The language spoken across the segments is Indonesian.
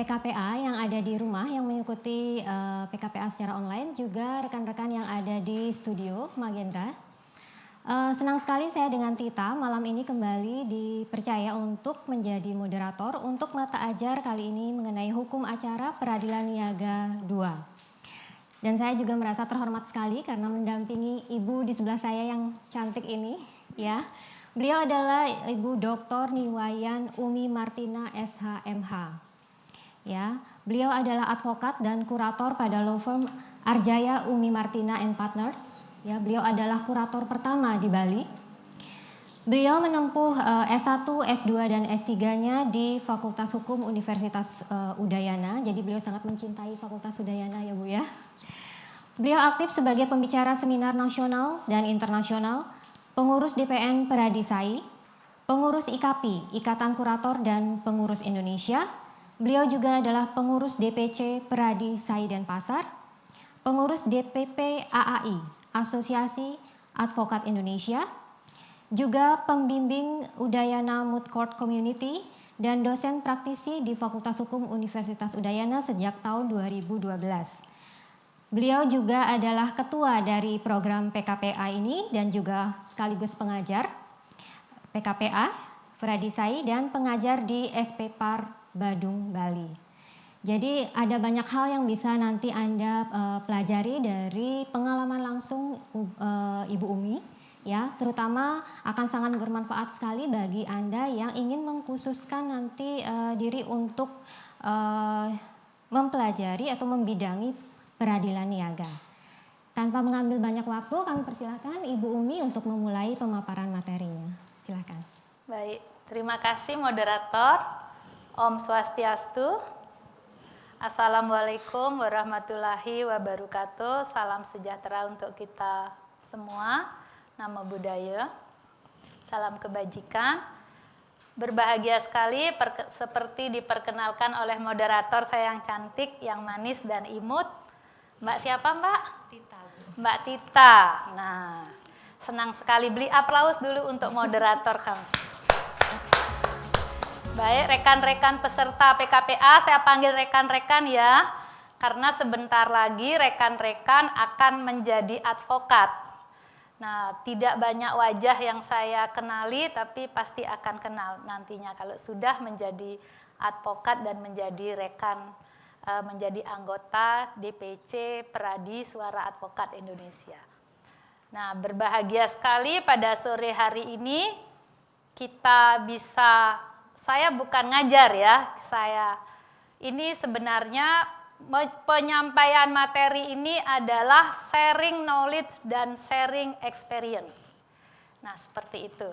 PKPA yang ada di rumah yang mengikuti PKPA secara online, juga rekan-rekan yang ada di studio Magendra. Senang sekali saya dengan Tita malam ini kembali dipercaya untuk menjadi moderator untuk mata ajar kali ini mengenai hukum acara peradilan niaga 2. Dan saya juga merasa terhormat sekali karena mendampingi ibu di sebelah saya yang cantik ini, ya. Beliau adalah Ibu Dr. Niwayan Umi Martina SHMH. Ya, beliau adalah advokat dan kurator pada law firm Arjaya Umi Martina and Partners. Ya, beliau adalah kurator pertama di Bali. Beliau menempuh S1, S2 dan S3-nya di Fakultas Hukum Universitas Udayana. Jadi beliau sangat mencintai Fakultas Udayana ya Bu ya. Beliau aktif sebagai pembicara seminar nasional dan internasional, pengurus DPN Peradisai, pengurus IKAPI, Ikatan Kurator dan Pengurus Indonesia. Beliau juga adalah pengurus DPC Peradi Sai dan Pasar, pengurus DPP AAI, Asosiasi Advokat Indonesia, juga pembimbing Udayana Moot Court Community dan dosen praktisi di Fakultas Hukum Universitas Udayana sejak tahun 2012. Beliau juga adalah ketua dari program PKPA ini dan juga sekaligus pengajar PKPA Peradisai dan pengajar di SP Par Badung, Bali. Jadi ada banyak hal yang bisa nanti Anda pelajari dari pengalaman langsung Ibu Umi, ya, terutama akan sangat bermanfaat sekali bagi Anda yang ingin mengkhususkan nanti diri untuk mempelajari atau membidangi peradilan niaga. Tanpa mengambil banyak waktu, kami persilakan Ibu Umi untuk memulai pemaparan materinya. Silakan. Baik, terima kasih moderator. Om Swastiastu. Assalamualaikum warahmatullahi wabarakatuh. Salam sejahtera untuk kita semua. Namo Buddhaya. Salam kebajikan. Berbahagia sekali seperti diperkenalkan oleh moderator saya yang cantik, yang manis dan imut. Mbak siapa Mbak? Tita. Mbak Tita. Nah, senang sekali. Beli aplaus dulu untuk moderator kami. Baik, rekan-rekan peserta PKPA, saya panggil rekan-rekan ya, karena sebentar lagi rekan-rekan akan menjadi advokat. Nah, tidak banyak wajah yang saya kenali, tapi pasti akan kenal nantinya kalau sudah menjadi advokat dan menjadi rekan, menjadi anggota DPC Peradi Suara Advokat Indonesia. Nah, berbahagia sekali pada sore hari ini kita bisa. Saya bukan ngajar ya, ini sebenarnya penyampaian materi ini adalah sharing knowledge dan sharing experience. Nah, seperti itu.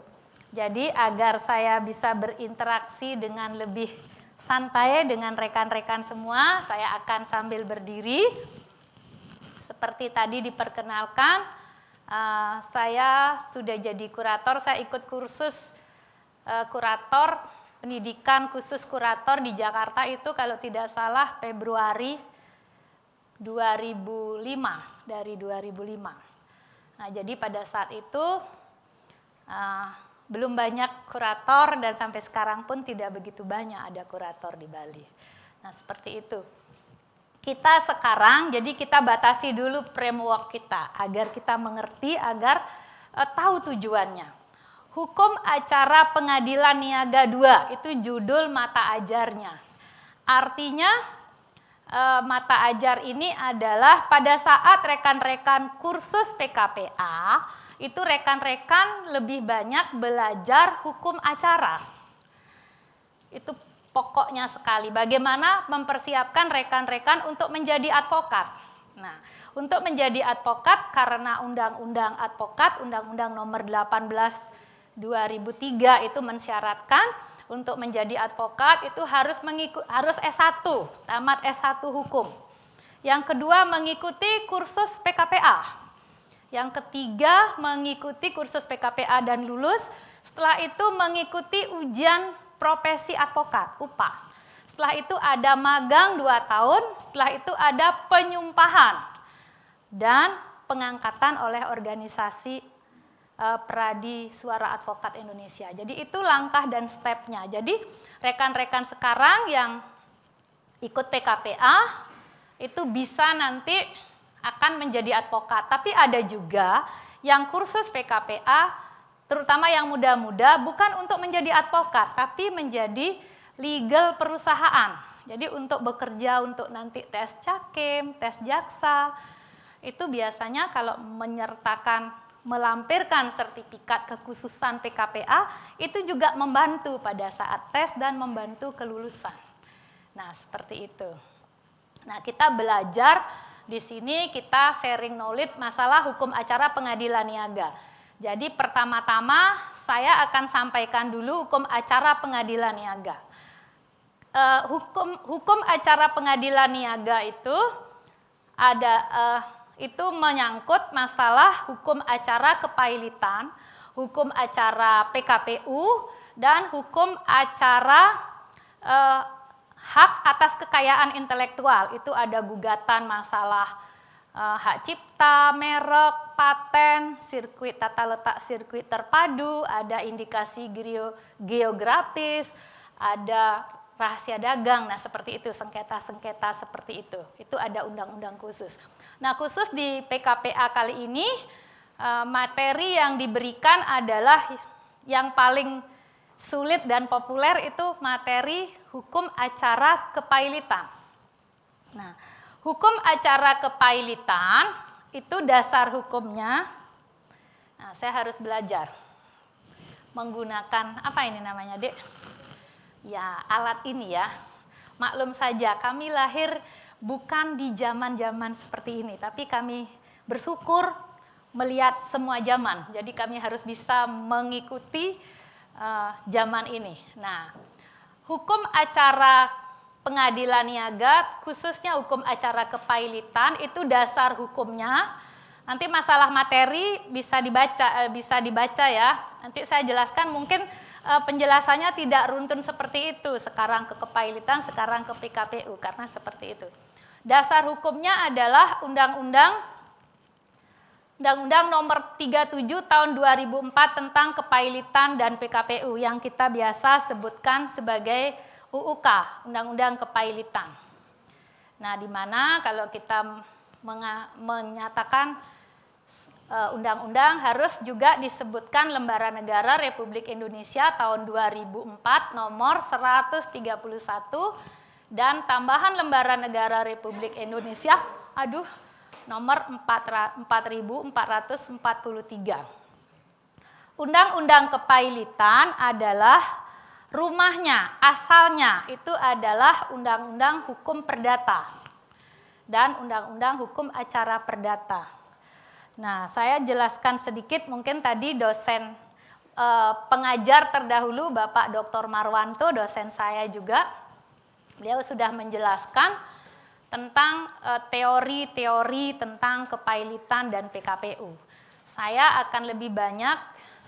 Jadi agar saya bisa berinteraksi dengan lebih santai dengan rekan-rekan semua, saya akan sambil berdiri. Seperti tadi diperkenalkan, saya sudah jadi kurator, saya ikut kursus kurator, pendidikan khusus kurator di Jakarta itu kalau tidak salah Februari 2005, dari 2005. Nah, jadi pada saat itu belum banyak kurator dan sampai sekarang pun tidak begitu banyak ada kurator di Bali. Nah, seperti itu. Kita sekarang, jadi kita batasi dulu framework kita agar kita mengerti, agar tahu tujuannya. Hukum Acara Pengadilan Niaga 2, itu judul mata ajarnya. Artinya mata ajar ini adalah pada saat rekan-rekan kursus PKPA, itu rekan-rekan lebih banyak belajar hukum acara. Itu pokoknya sekali, bagaimana mempersiapkan rekan-rekan untuk menjadi advokat. Nah, untuk menjadi advokat karena Undang-Undang Advokat, Undang-Undang Nomor 18 2003 itu mensyaratkan untuk menjadi advokat itu harus S1, tamat S1 hukum. Yang kedua mengikuti kursus PKPA. Yang ketiga mengikuti kursus PKPA dan lulus. Setelah itu mengikuti ujian profesi advokat, UPA. Setelah itu ada magang 2 tahun, setelah itu ada penyumpahan dan pengangkatan oleh organisasi Peradi Suara Advokat Indonesia. Jadi itu langkah dan stepnya. Jadi rekan-rekan sekarang yang ikut PKPA itu bisa nanti akan menjadi advokat. Tapi ada juga yang kursus PKPA, terutama yang muda-muda, bukan untuk menjadi advokat, tapi menjadi legal perusahaan. Jadi untuk bekerja untuk nanti tes Cakim, tes jaksa, itu biasanya kalau menyertakan, melampirkan sertifikat kekhususan PKPA, itu juga membantu pada saat tes dan membantu kelulusan. Nah, seperti itu. Nah, kita belajar di sini, kita sharing knowledge masalah hukum acara pengadilan niaga. Jadi pertama-tama saya akan sampaikan dulu hukum acara pengadilan niaga. Hukum acara pengadilan niaga itu itu menyangkut masalah hukum acara kepailitan, hukum acara PKPU, dan hukum acara hak atas kekayaan intelektual. Itu ada gugatan masalah hak cipta, merek, paten, sirkuit tata letak sirkuit terpadu, ada indikasi geografis, ada rahasia dagang. Nah, seperti itu, sengketa-sengketa seperti itu. Itu ada undang-undang khusus. Nah, khusus di PKPA kali ini materi yang diberikan adalah yang paling sulit dan populer, itu materi hukum acara kepailitan. Nah, hukum acara kepailitan itu dasar hukumnya. Nah, saya harus belajar menggunakan apa ini namanya, Dek? Ya, alat ini ya. Maklum saja, kami lahir bukan di zaman-zaman seperti ini, tapi kami bersyukur melihat semua zaman. Jadi kami harus bisa mengikuti zaman ini. Nah, hukum acara pengadilan niaga, khususnya hukum acara kepailitan, itu dasar hukumnya. Nanti masalah materi bisa dibaca ya. Nanti saya jelaskan, mungkin penjelasannya tidak runtun seperti itu. Sekarang ke kepailitan, sekarang ke PKPU, karena seperti itu. Dasar hukumnya adalah Undang-Undang nomor 37 tahun 2004 tentang kepailitan dan PKPU yang kita biasa sebutkan sebagai UUK, Undang-Undang Kepailitan. Nah, di mana kalau kita menyatakan undang-undang harus juga disebutkan Lembaran Negara Republik Indonesia tahun 2004 nomor 131 dan tambahan Lembaran Negara Republik Indonesia nomor 4443. Undang-undang kepailitan adalah rumahnya, asalnya itu adalah Undang-Undang Hukum Perdata dan Undang-Undang Hukum Acara Perdata. Nah, saya jelaskan sedikit, mungkin tadi dosen pengajar terdahulu Bapak Dr. Marwanto, dosen saya juga, beliau sudah menjelaskan tentang teori-teori tentang kepailitan dan PKPU. Saya akan lebih banyak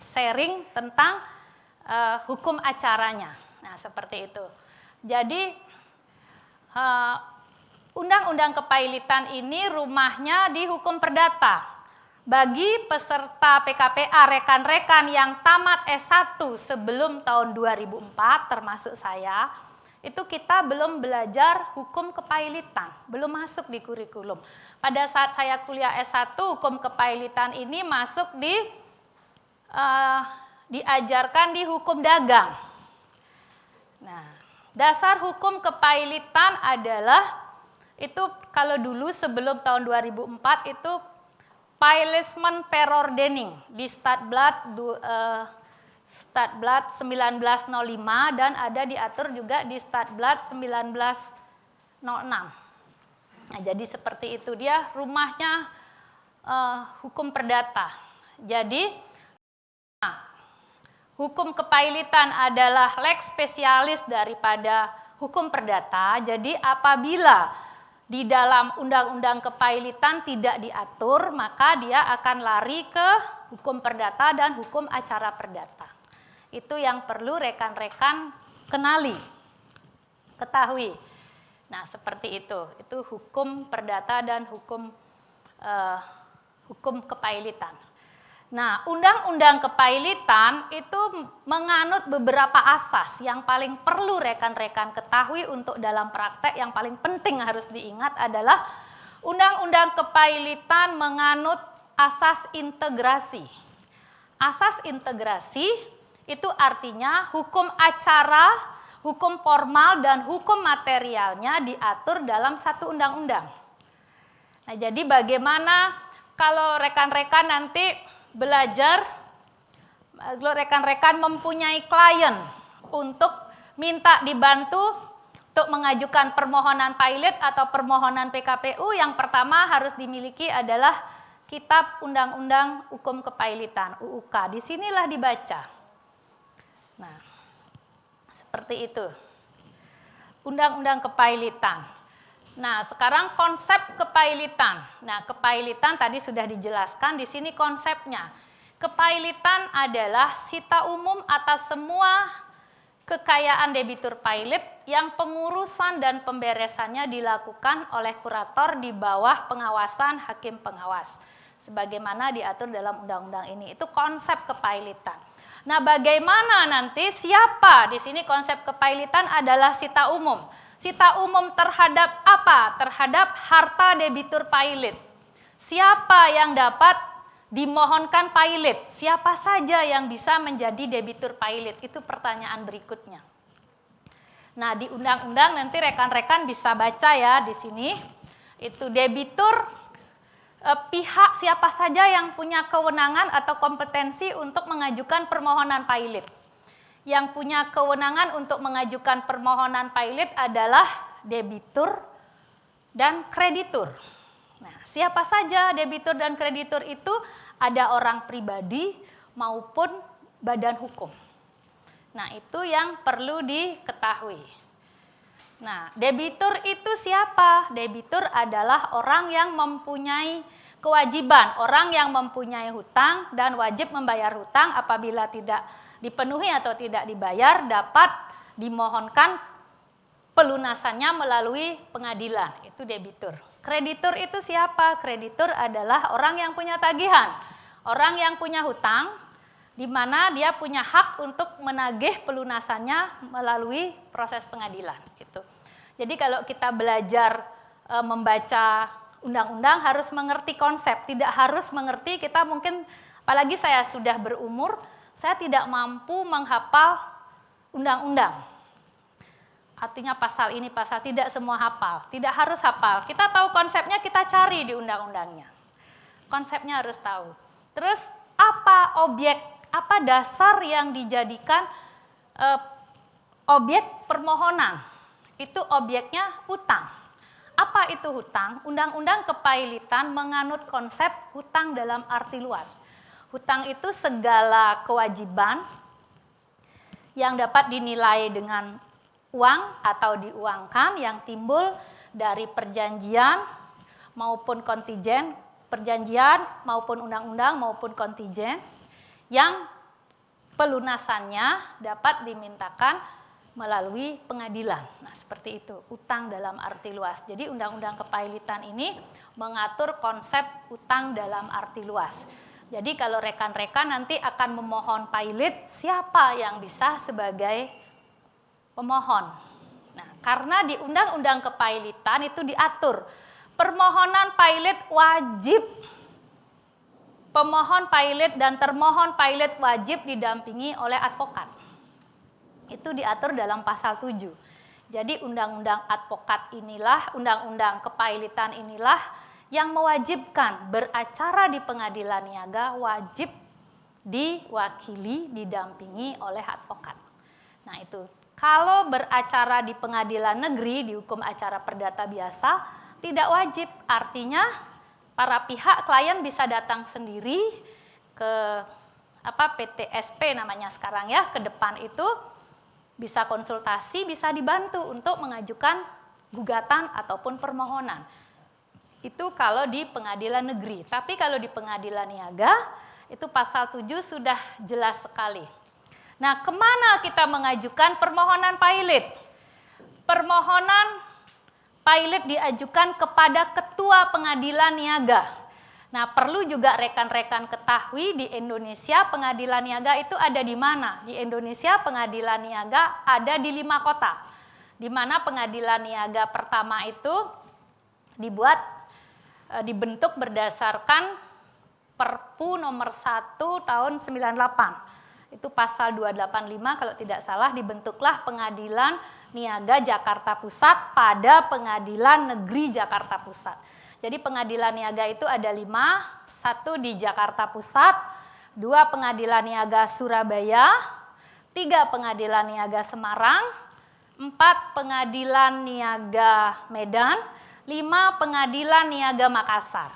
sharing tentang hukum acaranya. Nah, seperti itu. Jadi undang-undang kepailitan ini rumahnya di hukum perdata. Bagi peserta PKPA rekan-rekan yang tamat S1 sebelum tahun 2004 termasuk saya, itu kita belum belajar hukum kepailitan, belum masuk di kurikulum. Pada saat saya kuliah S1, hukum kepailitan ini masuk diajarkan di hukum dagang. Nah, dasar hukum kepailitan adalah itu kalau dulu sebelum tahun 2004 itu Pailismen Perordening di Statblad 1905 dan ada diatur juga di Statblad 1906. Nah, jadi seperti itu, dia rumahnya hukum perdata. Jadi hukum kepailitan adalah lex spesialis daripada hukum perdata. Jadi apabila di dalam undang-undang kepailitan tidak diatur, maka dia akan lari ke hukum perdata dan hukum acara perdata. Itu yang perlu rekan-rekan kenali, ketahui. Nah, seperti itu. Itu hukum perdata dan hukum kepailitan. Nah, undang-undang kepailitan itu menganut beberapa asas yang paling perlu rekan-rekan ketahui untuk dalam praktek, yang paling penting harus diingat adalah undang-undang kepailitan menganut asas integrasi. Asas integrasi itu artinya hukum acara, hukum formal, dan hukum materialnya diatur dalam satu undang-undang. Nah, jadi bagaimana kalau rekan-rekan nanti belajar, kalau rekan-rekan mempunyai klien untuk minta dibantu untuk mengajukan permohonan pilot atau permohonan PKPU, yang pertama harus dimiliki adalah Kitab Undang-Undang Hukum Kepailitan, UUK. Disinilah dibaca. Nah, seperti itu. Undang-Undang Kepailitan. Nah, sekarang konsep kepailitan. Nah, kepailitan tadi sudah dijelaskan, di sini konsepnya. Kepailitan adalah sita umum atas semua kekayaan debitur pilot yang pengurusan dan pemberesannya dilakukan oleh kurator di bawah pengawasan hakim pengawas, sebagaimana diatur dalam undang-undang ini. Itu konsep kepailitan. Nah, bagaimana nanti, siapa? Di sini konsep kepailitan adalah sita umum. Sita umum terhadap apa? Terhadap harta debitur pilot. Siapa yang dapat dimohonkan pilot? Siapa saja yang bisa menjadi debitur pilot? Itu pertanyaan berikutnya. Nah, di undang-undang nanti rekan-rekan bisa baca ya di sini. Itu debitur, pihak siapa saja yang punya kewenangan atau kompetensi untuk mengajukan permohonan pilot. Yang punya kewenangan untuk mengajukan permohonan pilot adalah debitur dan kreditur. Nah, siapa saja debitur dan kreditur itu? Ada orang pribadi maupun badan hukum. Nah, itu yang perlu diketahui. Nah, debitur itu siapa? Debitur adalah orang yang mempunyai kewajiban, orang yang mempunyai hutang dan wajib membayar hutang. Apabila tidak dipenuhi atau tidak dibayar, dapat dimohonkan pelunasannya melalui pengadilan. Itu debitur. Kreditur itu siapa? Kreditur adalah orang yang punya tagihan, orang yang punya hutang, di mana dia punya hak untuk menagih pelunasannya melalui proses pengadilan. Gitu. Jadi kalau kita belajar membaca undang-undang harus mengerti konsep, tidak harus mengerti, kita mungkin, apalagi saya sudah berumur, saya tidak mampu menghafal undang-undang. Artinya pasal ini, pasal, tidak semua hafal. Tidak harus hafal. Kita tahu konsepnya, kita cari di undang-undangnya. Konsepnya harus tahu. Terus apa objek, apa dasar yang dijadikan objek permohonan? Itu objeknya hutang. Apa itu hutang? Undang-undang kepailitan menganut konsep hutang dalam arti luas. Hutang itu segala kewajiban yang dapat dinilai dengan uang atau diuangkan yang timbul dari perjanjian maupun kontijen, perjanjian maupun undang-undang maupun kontijen yang pelunasannya dapat dimintakan melalui pengadilan. Nah, seperti itu, utang dalam arti luas. Jadi undang-undang kepailitan ini mengatur konsep utang dalam arti luas. Jadi kalau rekan-rekan nanti akan memohon pilot, siapa yang bisa sebagai pemohon? Nah, karena di undang-undang kepailitan itu diatur, permohonan pilot wajib, pemohon pilot dan termohon pilot wajib didampingi oleh advokat. Itu diatur dalam pasal 7. Jadi undang-undang advokat inilah, undang-undang kepailitan inilah yang mewajibkan beracara di pengadilan niaga wajib diwakili, didampingi oleh advokat. Nah, itu kalau beracara di pengadilan negeri, di hukum acara perdata biasa, tidak wajib. Artinya para pihak, klien bisa datang sendiri ke PTSP namanya sekarang ya, ke depan itu bisa konsultasi, bisa dibantu untuk mengajukan gugatan ataupun permohonan. Itu kalau di pengadilan negeri. Tapi kalau di pengadilan niaga, itu pasal 7 sudah jelas sekali. Nah, kemana kita mengajukan permohonan pilot? Permohonan pilot diajukan kepada ketua pengadilan niaga. Nah, perlu juga rekan-rekan ketahui di Indonesia pengadilan niaga itu ada di mana? Di Indonesia pengadilan niaga ada di 5 kota. Di mana pengadilan niaga pertama itu dibentuk berdasarkan Perpu nomor 1 tahun 98. Itu pasal 285 kalau tidak salah, dibentuklah Pengadilan Niaga Jakarta Pusat pada Pengadilan Negeri Jakarta Pusat. Jadi pengadilan niaga itu ada 5, 1 di Jakarta Pusat, 2 pengadilan niaga Surabaya, 3 pengadilan niaga Semarang, 4 pengadilan niaga Medan, 5 pengadilan niaga Makassar.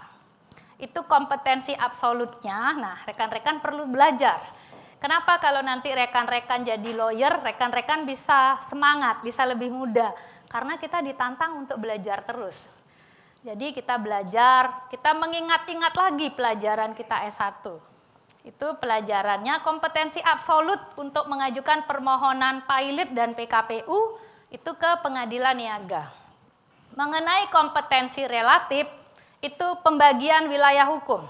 Itu kompetensi absolutnya. Nah, rekan-rekan perlu belajar. Kenapa kalau nanti rekan-rekan jadi lawyer, rekan-rekan bisa semangat, bisa lebih mudah. Karena kita ditantang untuk belajar terus. Jadi kita belajar, kita mengingat-ingat lagi pelajaran kita S1. Itu pelajarannya kompetensi absolut untuk mengajukan permohonan pilot dan PKPU itu ke pengadilan niaga. Mengenai kompetensi relatif, itu pembagian wilayah hukum.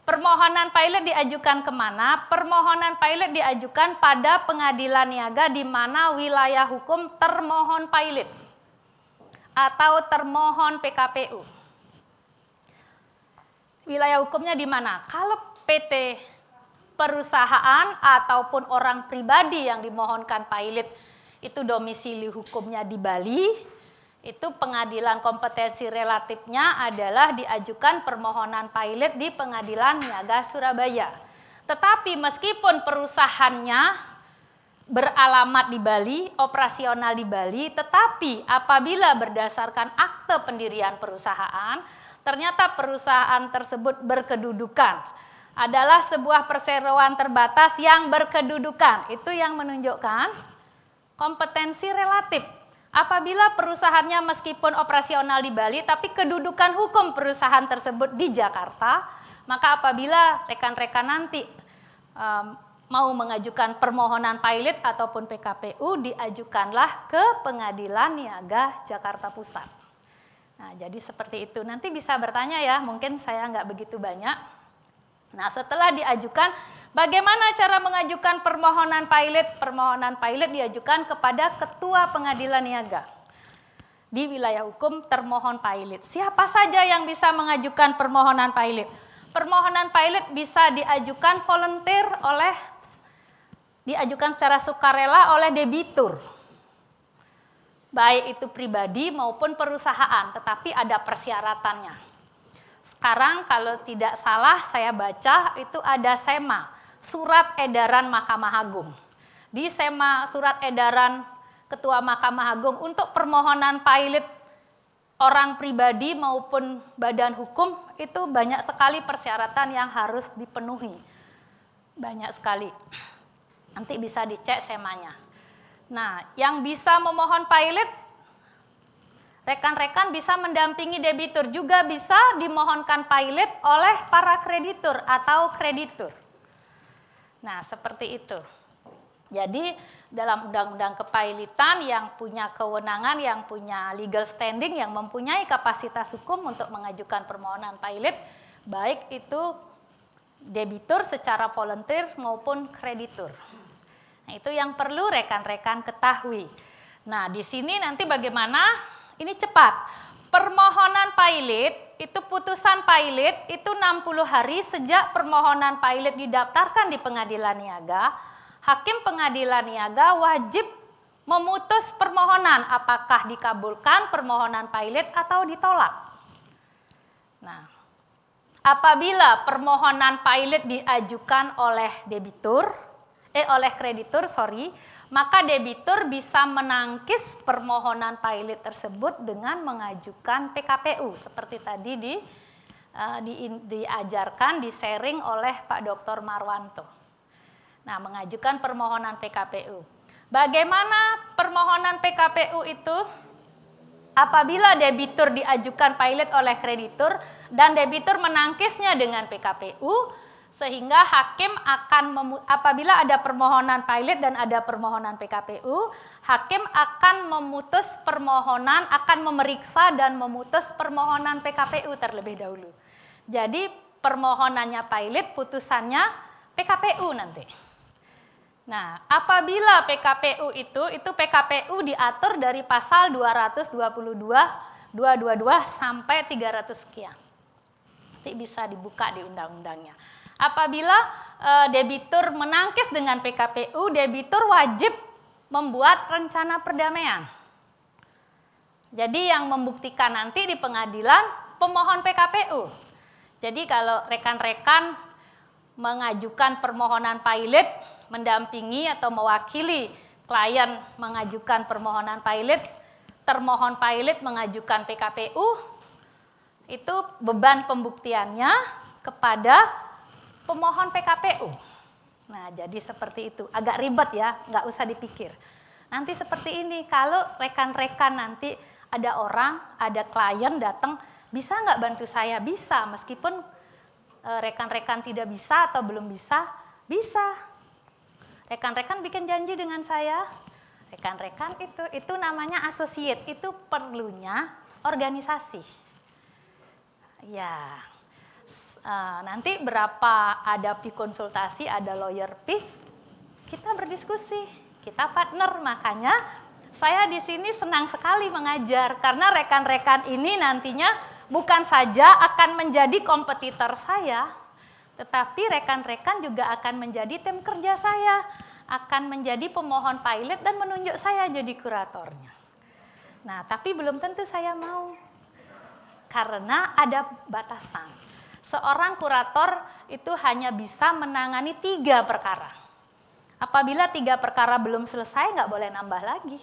Permohonan pilot diajukan kemana? Permohonan pilot diajukan pada pengadilan niaga di mana wilayah hukum termohon pilot atau termohon PKPU. Wilayah hukumnya di mana? Kalau PT perusahaan ataupun orang pribadi yang dimohonkan pilot itu domisili hukumnya di Bali, itu pengadilan kompetensi relatifnya adalah diajukan permohonan pilot di Pengadilan Niaga Surabaya. Tetapi meskipun perusahaannya beralamat di Bali, operasional di Bali, tetapi apabila berdasarkan akte pendirian perusahaan, ternyata perusahaan tersebut berkedudukan, adalah sebuah perseroan terbatas yang berkedudukan. Itu yang menunjukkan kompetensi relatif. Apabila perusahaannya meskipun operasional di Bali, tapi kedudukan hukum perusahaan tersebut di Jakarta, maka apabila rekan-rekan nanti mau mengajukan permohonan pilot ataupun PKPU, diajukanlah ke Pengadilan Niaga Jakarta Pusat. Nah, jadi seperti itu. Nanti bisa bertanya ya, mungkin saya nggak begitu banyak. Nah, setelah diajukan, bagaimana cara mengajukan permohonan pilot? Permohonan pilot diajukan kepada Ketua Pengadilan Niaga. Di wilayah hukum termohon pilot. Siapa saja yang bisa mengajukan permohonan pilot? Permohonan pilot bisa diajukan diajukan secara sukarela oleh debitur. Baik itu pribadi maupun perusahaan, tetapi ada persyaratannya. Sekarang kalau tidak salah saya baca itu ada SEMA, Surat Edaran Mahkamah Agung. Di SEMA Surat Edaran Ketua Mahkamah Agung untuk permohonan pilot orang pribadi maupun badan hukum itu banyak sekali persyaratan yang harus dipenuhi. Banyak sekali. Nanti bisa dicek SEMA-nya. Nah, yang bisa memohon pilot, rekan-rekan bisa mendampingi debitur, juga bisa dimohonkan pilot oleh para kreditur atau kreditur. Nah, seperti itu. Jadi, dalam undang-undang kepailitan yang punya kewenangan, yang punya legal standing, yang mempunyai kapasitas hukum untuk mengajukan permohonan pilot, baik itu debitur secara volunteer maupun kreditur. Nah, itu yang perlu rekan-rekan ketahui. Nah, di sini nanti bagaimana? Ini cepat. Permohonan pilot, itu putusan pilot itu 60 hari sejak permohonan pilot didaftarkan di Pengadilan Niaga. Hakim Pengadilan Niaga wajib memutus permohonan apakah dikabulkan permohonan pilot atau ditolak. Nah, apabila permohonan pilot diajukan oleh kreditur, maka debitur bisa menangkis permohonan pilot tersebut dengan mengajukan PKPU seperti tadi diajarkan, di-sharing oleh Pak Dr. Marwanto. Nah, mengajukan permohonan PKPU. Bagaimana permohonan PKPU itu? Apabila debitur diajukan pilot oleh kreditur dan debitur menangkisnya dengan PKPU, sehingga hakim apabila ada permohonan pilot dan ada permohonan PKPU, hakim akan memutus permohonan, akan memeriksa dan memutus permohonan PKPU terlebih dahulu. Jadi permohonannya pilot, putusannya PKPU nanti. Nah, apabila PKPU itu PKPU diatur dari pasal 222, 222 sampai 300 sekian. Nanti bisa dibuka di undang-undangnya. Apabila debitur menangkis dengan PKPU, debitur wajib membuat rencana perdamaian. Jadi yang membuktikan nanti di pengadilan pemohon PKPU. Jadi kalau rekan-rekan mengajukan permohonan pilot, mendampingi atau mewakili klien mengajukan permohonan pilot, termohon pilot mengajukan PKPU, itu beban pembuktiannya kepada pemohon PKPU. Nah, jadi seperti itu. Agak ribet ya, nggak usah dipikir. Nanti seperti ini, kalau rekan-rekan nanti ada orang, ada klien datang, bisa nggak bantu saya? Bisa, meskipun rekan-rekan tidak bisa atau belum bisa, bisa. Rekan-rekan bikin janji dengan saya, rekan-rekan itu namanya associate, itu perlunya organisasi. Ya, nanti berapa ada fee konsultasi, ada lawyer fee, kita berdiskusi, kita partner. Makanya saya di sini senang sekali mengajar karena rekan-rekan ini nantinya bukan saja akan menjadi kompetitor saya, tetapi rekan-rekan juga akan menjadi tim kerja saya, akan menjadi pemohon pilot dan menunjuk saya jadi kuratornya. Nah, tapi belum tentu saya mau karena ada batasan. Seorang kurator itu hanya bisa menangani 3 perkara. Apabila 3 perkara belum selesai, nggak boleh nambah lagi.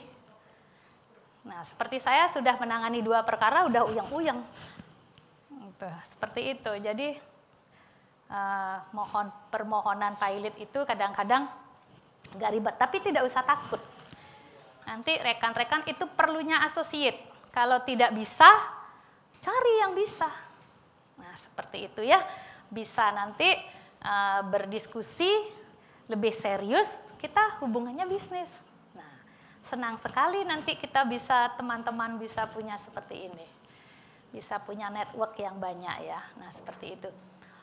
Nah, seperti saya sudah menangani 2 perkara, udah uyang-uyang. Seperti itu. Jadi, permohonan pilot itu kadang-kadang nggak ribet, tapi tidak usah takut. Nanti rekan-rekan itu perlunya associate. Kalau tidak bisa, cari yang bisa. Nah, seperti itu ya, bisa nanti berdiskusi lebih serius, kita hubungannya bisnis. Nah, senang sekali nanti kita bisa, teman-teman bisa punya seperti ini. Bisa punya network yang banyak ya, nah seperti itu.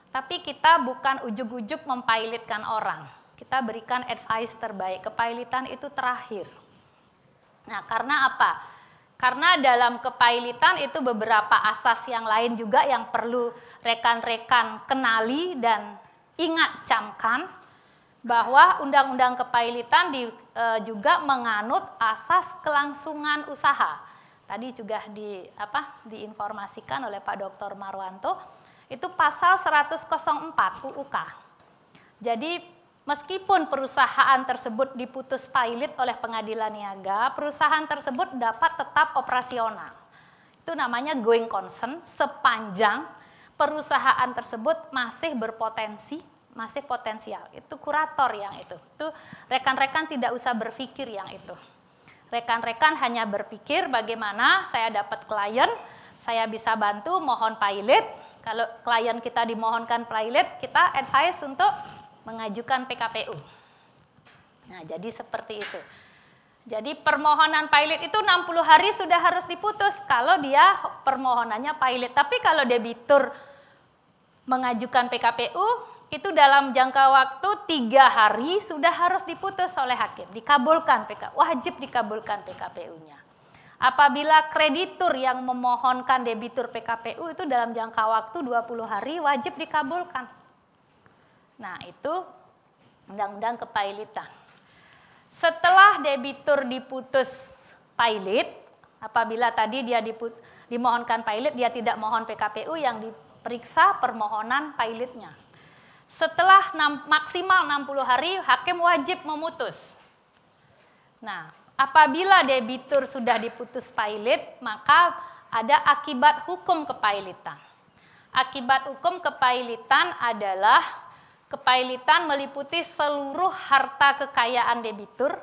Tapi kita bukan ujug-ujug mempilotkan orang, kita berikan advice terbaik, kepilotan itu terakhir. Nah, karena apa? Karena dalam kepailitan itu beberapa asas yang lain juga yang perlu rekan-rekan kenali dan ingat camkan bahwa undang-undang kepailitan juga menganut asas kelangsungan usaha. Tadi juga diinformasikan oleh Pak Dr. Marwanto, itu pasal 104 UUK. Jadi meskipun perusahaan tersebut diputus pilot oleh pengadilan niaga, perusahaan tersebut dapat tetap operasional. Itu namanya going concern sepanjang perusahaan tersebut masih berpotensi, masih potensial. Itu kurator yang itu. Itu rekan-rekan tidak usah berpikir yang itu. Rekan-rekan hanya berpikir bagaimana saya dapat klien, saya bisa bantu mohon pilot. Kalau klien kita dimohonkan pilot, kita advice untuk mengajukan PKPU. Nah, jadi seperti itu. Jadi permohonan pilot itu 60 hari sudah harus diputus kalau dia permohonannya pilot. Tapi kalau debitur mengajukan PKPU, itu dalam jangka waktu 3 hari sudah harus diputus oleh hakim. Dikabulkan wajib dikabulkan PKPU-nya. Apabila kreditur yang memohonkan debitur PKPU itu dalam jangka waktu 20 hari wajib dikabulkan. Nah, itu undang-undang kepailitan. Setelah debitur diputus pilot, apabila tadi dia dimohonkan pilot, dia tidak mohon PKPU, yang diperiksa permohonan pilotnya. Setelah maksimal 60 hari, hakim wajib memutus. Nah, apabila debitur sudah diputus pilot, maka ada akibat hukum kepailitan. Akibat hukum kepailitan adalah kepailitan meliputi seluruh harta kekayaan debitur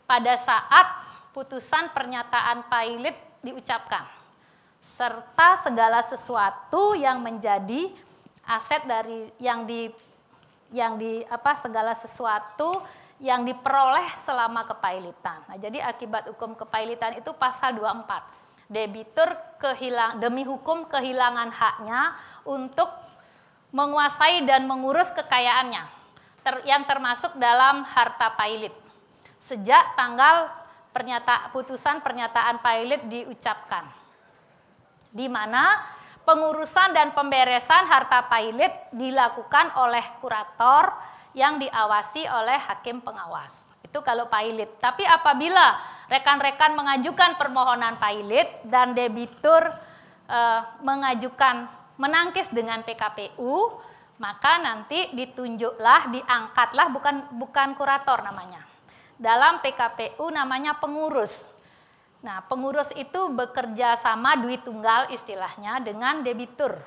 pada saat putusan pernyataan pilot diucapkan, serta segala sesuatu yang menjadi aset dari segala sesuatu yang diperoleh selama kepailitan. Nah, jadi akibat hukum kepailitan itu pasal 24. Debitur demi hukum kehilangan haknya untuk menguasai dan mengurus kekayaannya, yang termasuk dalam harta Pilate. Sejak tanggal putusan pernyataan Pilate diucapkan, di mana pengurusan dan pemberesan harta Pilate dilakukan oleh kurator yang diawasi oleh hakim pengawas. Itu kalau Pilate. Tapi apabila rekan-rekan mengajukan permohonan Pilate dan debitur menangkis dengan PKPU, maka nanti ditunjuklah, diangkatlah, bukan kurator namanya. Dalam PKPU namanya pengurus. Nah, pengurus itu bekerja sama duit tunggal istilahnya dengan debitur.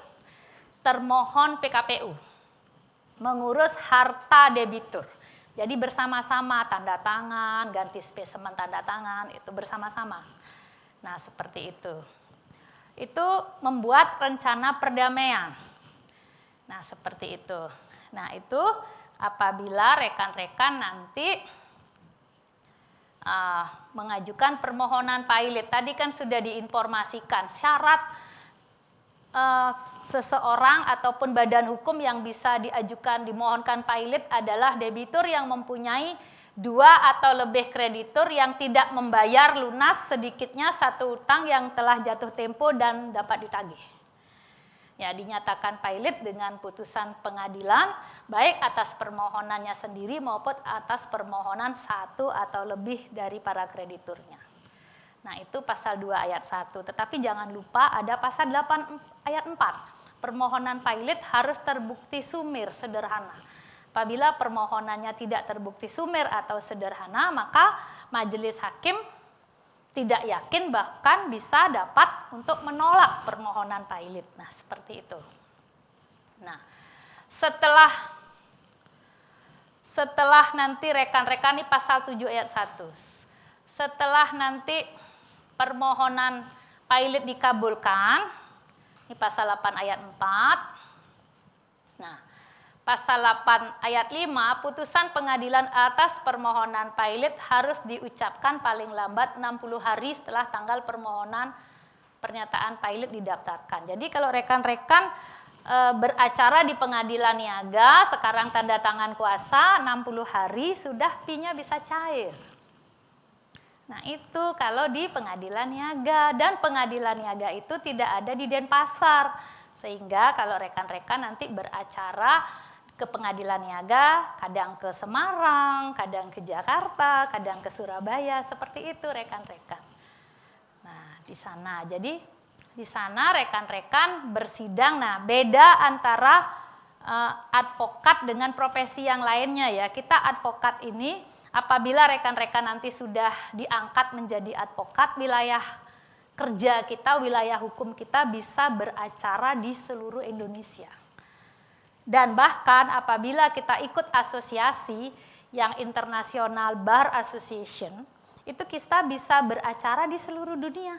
Termohon PKPU mengurus harta debitur. Jadi bersama-sama tanda tangan, ganti spesimen tanda tangan, itu bersama-sama. Nah, seperti itu. Itu membuat rencana perdamaian. Nah, seperti itu. Nah, itu apabila rekan-rekan nanti mengajukan permohonan Pilate. Tadi kan sudah diinformasikan syarat seseorang ataupun badan hukum yang bisa dimohonkan Pilate adalah debitur yang mempunyai 2 atau lebih kreditur yang tidak membayar lunas sedikitnya satu utang yang telah jatuh tempo dan dapat ditagih. Ya, dinyatakan Pilate dengan putusan pengadilan baik atas permohonannya sendiri maupun atas permohonan satu atau lebih dari para krediturnya. Nah, itu pasal 2 ayat 1. Tetapi jangan lupa ada pasal 8 ayat 4. Permohonan Pilate harus terbukti sumir, sederhana. Apabila permohonannya tidak terbukti sumir atau sederhana, maka majelis hakim tidak yakin bahkan bisa dapat untuk menolak permohonan Pilate. Nah, seperti itu. Nah, setelah nanti rekan-rekan ini pasal 7 ayat 1. Setelah nanti permohonan Pilate dikabulkan, ini pasal 8 ayat 4. Nah, pasal 8 ayat 5, putusan pengadilan atas permohonan Pilate harus diucapkan paling lambat 60 hari setelah tanggal permohonan pernyataan Pilate didaftarkan. Jadi kalau rekan-rekan beracara di pengadilan niaga, sekarang tanda tangan kuasa, 60 hari sudah fee-nya bisa cair. Nah, itu kalau di pengadilan niaga, dan pengadilan niaga itu tidak ada di Denpasar. Sehingga kalau rekan-rekan nanti beracara ke pengadilan niaga, kadang ke Semarang, kadang ke Jakarta, kadang ke Surabaya, seperti itu rekan-rekan. Nah, di sana. Jadi di sana rekan-rekan bersidang. Nah, beda antara advokat dengan profesi yang lainnya ya. Kita advokat ini apabila rekan-rekan nanti sudah diangkat menjadi advokat, wilayah kerja kita, wilayah hukum kita bisa beracara di seluruh Indonesia. Dan bahkan apabila kita ikut asosiasi yang International Bar Association, itu kita bisa beracara di seluruh dunia.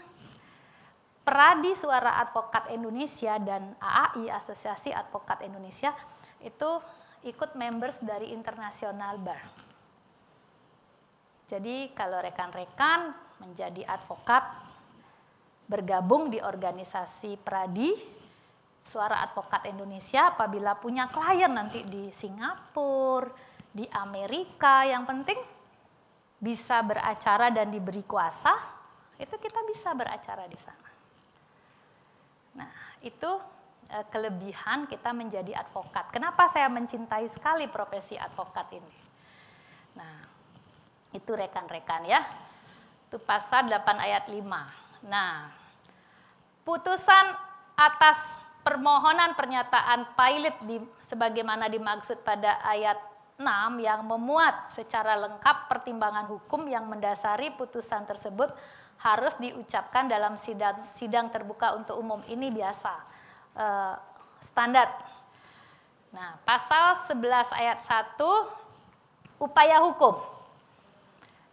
Peradi Suara Advokat Indonesia dan AAI, Asosiasi Advokat Indonesia, itu ikut members dari International Bar. Jadi kalau rekan-rekan menjadi advokat, bergabung di organisasi Peradi Suara Advokat Indonesia, apabila punya klien nanti di Singapura, di Amerika, yang penting bisa beracara dan diberi kuasa, itu kita bisa beracara di sana. Nah, itu kelebihan kita menjadi advokat. Kenapa saya mencintai sekali profesi advokat ini? Nah, itu rekan-rekan ya. Itu pasal 8 ayat 5. Nah, putusan atas permohonan pernyataan Pilate sebagaimana dimaksud pada ayat 6 yang memuat secara lengkap pertimbangan hukum yang mendasari putusan tersebut harus diucapkan dalam sidang terbuka untuk umum. Ini biasa, standar. Nah, pasal 11 ayat 1, upaya hukum.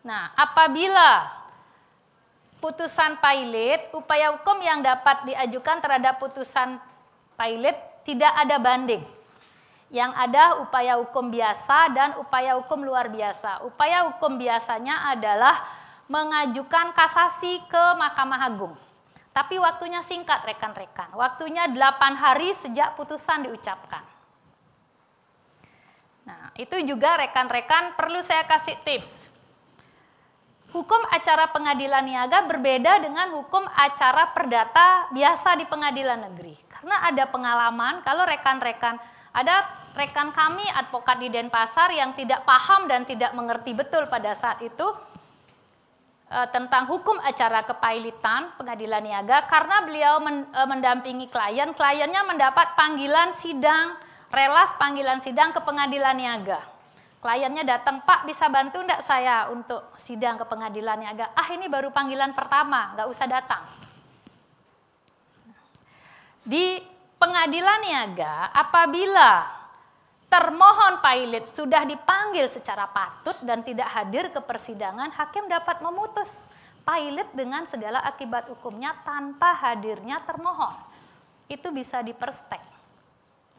Nah, apabila putusan Pilate, upaya hukum yang dapat diajukan terhadap putusan Pilate tidak ada banding. Yang ada upaya hukum biasa dan upaya hukum luar biasa. Upaya hukum biasanya adalah mengajukan kasasi ke Mahkamah Agung. Tapi waktunya singkat rekan-rekan. Waktunya 8 hari sejak putusan diucapkan. itu juga rekan-rekan perlu saya kasih tips. Hukum acara pengadilan niaga berbeda dengan hukum acara perdata biasa di pengadilan negeri. Karena ada pengalaman kalau ada rekan kami advokat di Denpasar yang tidak paham dan tidak mengerti betul pada saat itu tentang hukum acara kepailitan pengadilan niaga karena beliau mendampingi kliennya mendapat panggilan sidang, relas panggilan sidang ke pengadilan niaga. Kliennya datang, Pak bisa bantu enggak saya untuk sidang ke pengadilan niaga? Ah ini baru panggilan pertama, enggak usah datang. Di pengadilan niaga apabila termohon pilot sudah dipanggil secara patut dan tidak hadir ke persidangan, hakim dapat memutus pilot dengan segala akibat hukumnya tanpa hadirnya termohon. Itu bisa diperstek.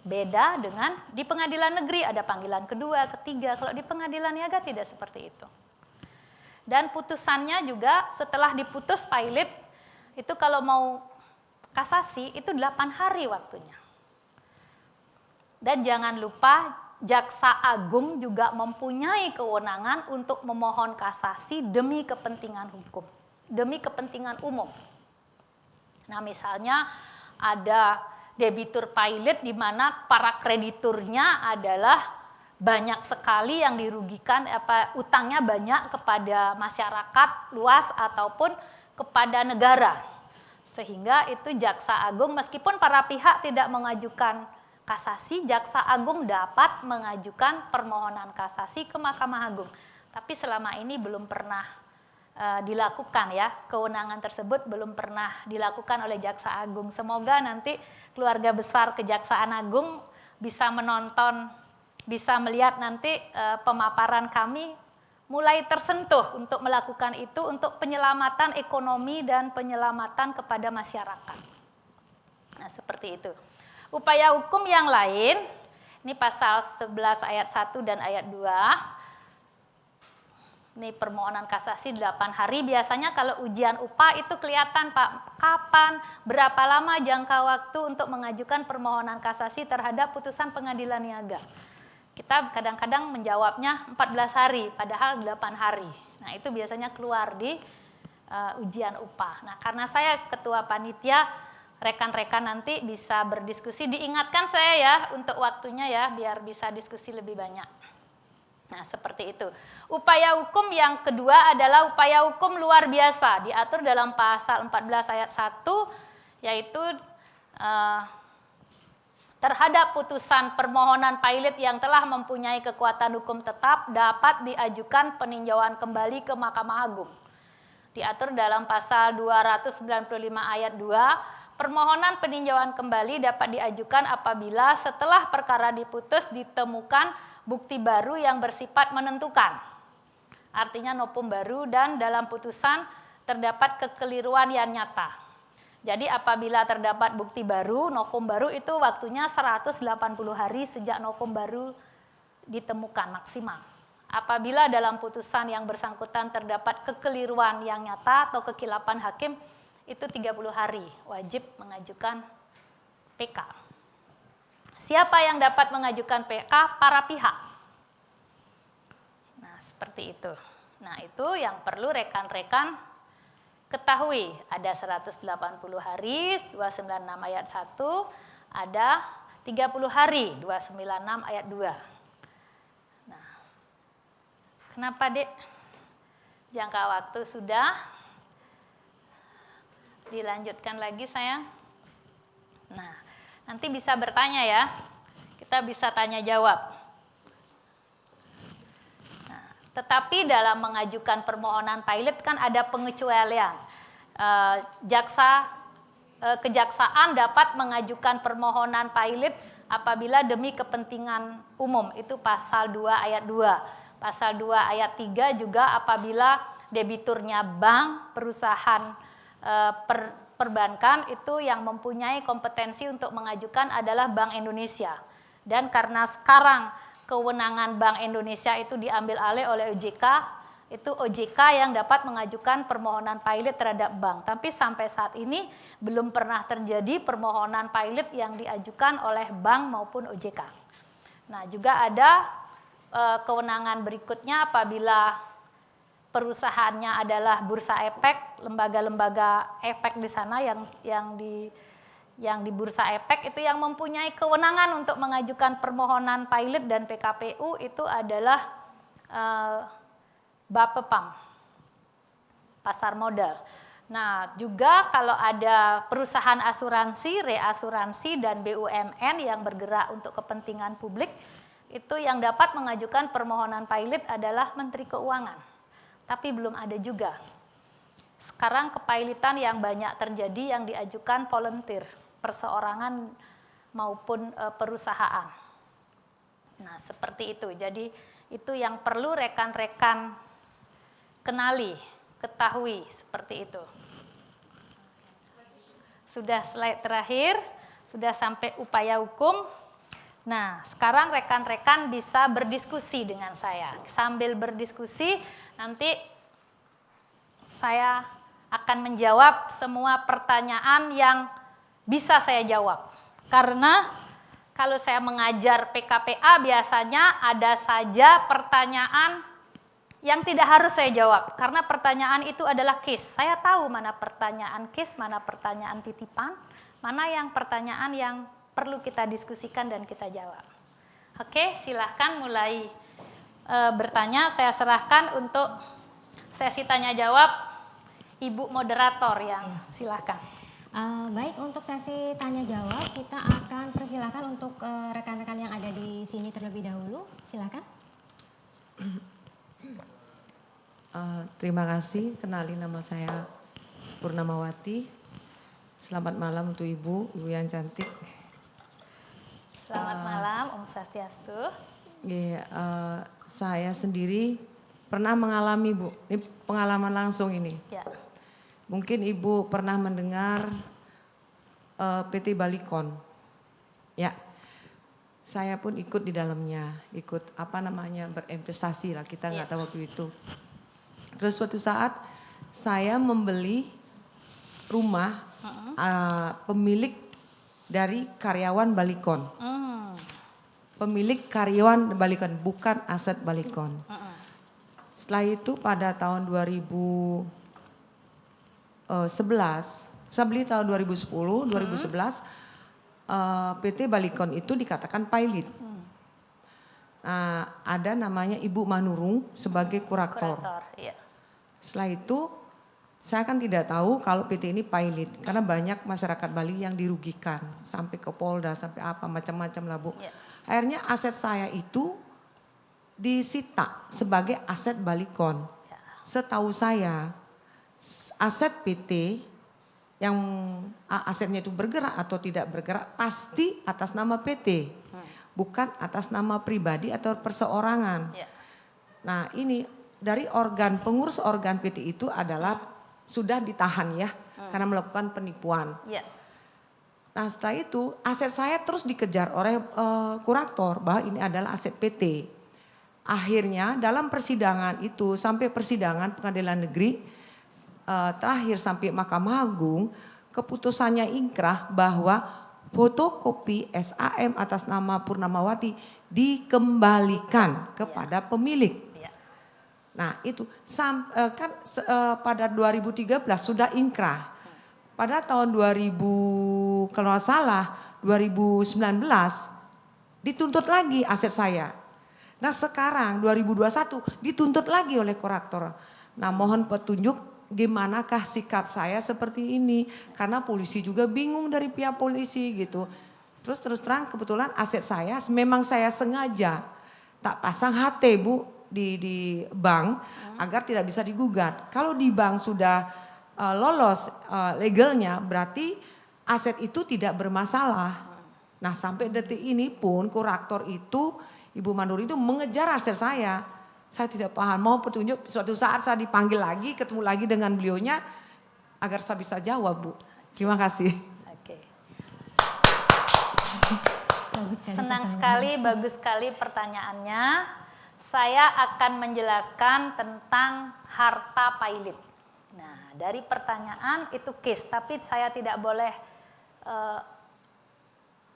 Beda dengan di pengadilan negeri ada panggilan kedua, ketiga. Kalau di pengadilan niaga tidak seperti itu. Dan putusannya juga setelah diputus pilot, itu kalau mau kasasi itu 8 hari waktunya. Dan jangan lupa Jaksa Agung juga mempunyai kewenangan untuk memohon kasasi demi kepentingan hukum, demi kepentingan umum. Nah misalnya ada debitur pilot di mana para krediturnya adalah banyak sekali yang dirugikan, utangnya banyak kepada masyarakat luas ataupun kepada negara. Sehingga itu Jaksa Agung meskipun para pihak tidak mengajukan kasasi, Jaksa Agung dapat mengajukan permohonan kasasi ke Mahkamah Agung. Tapi selama ini belum pernah dilakukan ya, kewenangan tersebut belum pernah dilakukan oleh Jaksa Agung. Semoga nanti keluarga besar Kejaksaan Agung bisa menonton, bisa melihat nanti pemaparan kami mulai tersentuh untuk melakukan itu untuk penyelamatan ekonomi dan penyelamatan kepada masyarakat. Nah seperti itu. Upaya hukum yang lain, ini pasal 11 ayat 1 dan ayat 2. Ini permohonan kasasi 8 hari. Biasanya kalau ujian upah itu kelihatan Pak, kapan, berapa lama jangka waktu untuk mengajukan permohonan kasasi terhadap putusan pengadilan niaga. Kita kadang-kadang menjawabnya 14 hari, padahal 8 hari. Nah itu biasanya keluar di ujian upah. Nah karena saya ketua panitia, rekan-rekan nanti bisa berdiskusi. Diingatkan saya ya untuk waktunya ya, biar bisa diskusi lebih banyak. Nah seperti itu. Upaya hukum yang kedua adalah upaya hukum luar biasa. Diatur dalam pasal 14 ayat 1 yaitu terhadap putusan permohonan pilot yang telah mempunyai kekuatan hukum tetap dapat diajukan peninjauan kembali ke Mahkamah Agung. Diatur dalam pasal 295 ayat 2, permohonan peninjauan kembali dapat diajukan apabila setelah perkara diputus ditemukan bukti baru yang bersifat menentukan. Artinya novum baru dan dalam putusan terdapat kekeliruan yang nyata. Jadi apabila terdapat bukti baru, novum baru itu waktunya 180 hari sejak novum baru ditemukan maksimal. Apabila dalam putusan yang bersangkutan terdapat kekeliruan yang nyata atau kekilapan hakim, itu 30 hari wajib mengajukan PK. Siapa yang dapat mengajukan PK? Para pihak. Nah, seperti itu. Nah, itu yang perlu rekan-rekan ketahui. Ada 180 hari, 296 ayat 1, ada 30 hari, 296 ayat 2. Nah, kenapa, Dek? Jangka waktu sudah. Dilanjutkan lagi, sayang. Nah, nanti bisa bertanya ya, kita bisa tanya jawab. Nah, tetapi dalam mengajukan permohonan pilot kan ada pengecualian. Kejaksaan dapat mengajukan permohonan pilot apabila demi kepentingan umum, itu pasal 2 ayat 2. Pasal 2 ayat 3 juga apabila debiturnya bank, perusahaan perbankan itu yang mempunyai kompetensi untuk mengajukan adalah Bank Indonesia. Dan karena sekarang kewenangan Bank Indonesia itu diambil alih oleh OJK, itu OJK yang dapat mengajukan permohonan pilot terhadap bank. Tapi sampai saat ini belum pernah terjadi permohonan pilot yang diajukan oleh bank maupun OJK. Nah juga ada kewenangan berikutnya apabila perusahaannya adalah bursa efek, lembaga-lembaga efek di sana yang di bursa efek itu yang mempunyai kewenangan untuk mengajukan permohonan pilot dan PKPU itu adalah Bapepam, pasar modal. Nah, juga kalau ada perusahaan asuransi, reasuransi dan BUMN yang bergerak untuk kepentingan publik, itu yang dapat mengajukan permohonan pilot adalah Menteri Keuangan. Tapi belum ada juga. Sekarang kepailitan yang banyak terjadi yang diajukan volunteer, perseorangan maupun perusahaan. Nah, seperti itu. Jadi itu yang perlu rekan-rekan kenali, ketahui seperti itu. Sudah slide terakhir, sudah sampai upaya hukum. Nah, sekarang rekan-rekan bisa berdiskusi dengan saya. Sambil berdiskusi, nanti saya akan menjawab semua pertanyaan yang bisa saya jawab. Karena kalau saya mengajar PKPA biasanya ada saja pertanyaan yang tidak harus saya jawab. Karena pertanyaan itu adalah case. Saya tahu mana pertanyaan case, mana pertanyaan titipan, mana yang pertanyaan yang perlu kita diskusikan dan kita jawab. Oke, silahkan mulai bertanya. Saya serahkan untuk sesi tanya jawab Ibu moderator yang silahkan. Baik, untuk sesi tanya jawab kita akan persilahkan untuk rekan-rekan yang ada di sini terlebih dahulu. Silahkan. Terima kasih. Kenalin, nama saya Purnamawati. Selamat malam untuk Ibu yang cantik. Selamat malam, Om Swastiastu. Saya sendiri pernah mengalami, Bu. Ini pengalaman langsung ini. Ya. Mungkin Ibu pernah mendengar PT Balikon. Ya. Saya pun ikut di dalamnya, ikut berinvestasi lah, kita nggak tahu waktu itu. Terus suatu saat saya membeli rumah pemilik dari karyawan Balikon. Pemilik karyawan Balikon, bukan aset Balikon. Setelah itu pada tahun 2011, saya beli tahun 2010, 2011, PT Balikon itu dikatakan pilot. Ada namanya Ibu Manurung sebagai kurator. Iya. Setelah itu saya kan tidak tahu kalau PT ini pilot karena banyak masyarakat Bali yang dirugikan sampai ke Polda, sampai apa macam-macam lah, Bu. Yeah. Akhirnya aset saya itu disita sebagai aset Balikon. Yeah. Setahu saya aset PT yang asetnya itu bergerak atau tidak bergerak pasti atas nama PT, bukan atas nama pribadi atau perseorangan. Yeah. Nah, ini dari pengurus organ PT itu adalah sudah ditahan ya karena melakukan penipuan. Yeah. Nah, setelah itu aset saya terus dikejar oleh kurator bahwa ini adalah aset PT. Akhirnya dalam persidangan itu sampai persidangan pengadilan negeri terakhir sampai Mahkamah Agung, keputusannya ingkrah bahwa fotokopi SAM atas nama Purnamawati dikembalikan kepada pemilik. Nah itu pada 2013 sudah inkrah. Pada tahun 2000 kalau nggak salah 2019 dituntut lagi aset saya. Nah sekarang 2021 dituntut lagi oleh kurator. Nah mohon petunjuk gimanakah sikap saya seperti ini. Karena polisi juga bingung dari pihak polisi gitu. Terus terang kebetulan aset saya memang saya sengaja tak pasang HT, Bu, di bank agar tidak bisa digugat. Kalau di bank sudah lolos legalnya berarti aset itu tidak bermasalah. Nah sampai detik ini pun kurator itu Ibu Manuri itu mengejar aset saya. Saya tidak paham, mau petunjuk suatu saat saya dipanggil lagi, ketemu lagi dengan beliaunya agar saya bisa jawab, Bu. Terima kasih. Oke. Senang sekali, bagus sekali pertanyaannya. Saya akan menjelaskan tentang harta pilot. Nah, dari pertanyaan itu case, tapi saya tidak boleh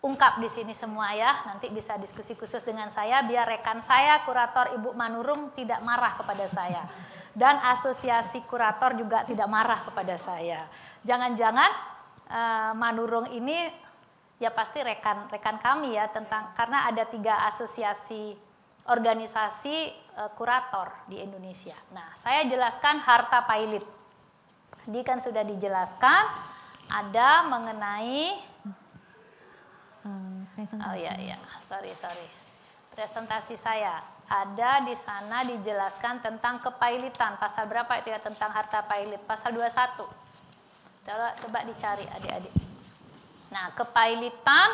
ungkap di sini semua ya. Nanti bisa diskusi khusus dengan saya biar rekan saya kurator Ibu Manurung tidak marah kepada saya. Dan asosiasi kurator juga tidak marah kepada saya. Jangan-jangan Manurung ini ya pasti rekan kami ya, karena ada 3 asosiasi organisasi kurator di Indonesia. Nah, saya jelaskan harta pilot. Tadi kan sudah dijelaskan ada mengenai presentasi. oh iya, sorry. Presentasi saya ada di sana dijelaskan tentang kepailitan. Pasal berapa itu ya tentang harta pilot? Pasal 21. Coba dicari adik-adik. Nah, kepailitan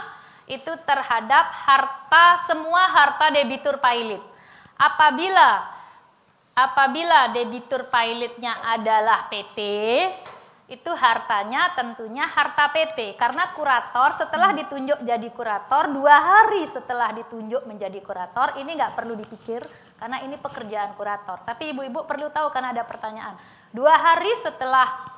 itu terhadap semua harta debitur pilot. Apabila debitur pilotnya adalah PT, itu hartanya tentunya harta PT. Karena kurator setelah ditunjuk jadi kurator, 2 hari setelah ditunjuk menjadi kurator, ini nggak perlu dipikir karena ini pekerjaan kurator. Tapi ibu-ibu perlu tahu karena ada pertanyaan. 2 hari setelah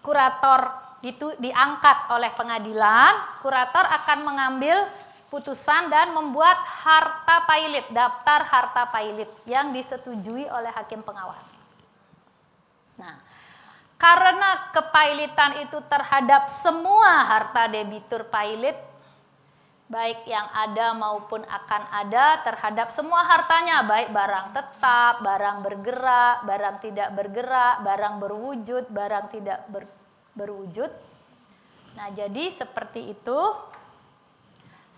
kurator itu diangkat oleh pengadilan, kurator akan mengambil putusan dan membuat harta pilot, daftar harta pilot yang disetujui oleh hakim pengawas. Nah, karena kepailitan itu terhadap semua harta debitur pilot, baik yang ada maupun akan ada, terhadap semua hartanya, baik barang tetap, barang bergerak, barang tidak bergerak, barang berwujud, barang tidak berwujud. Nah, jadi seperti itu.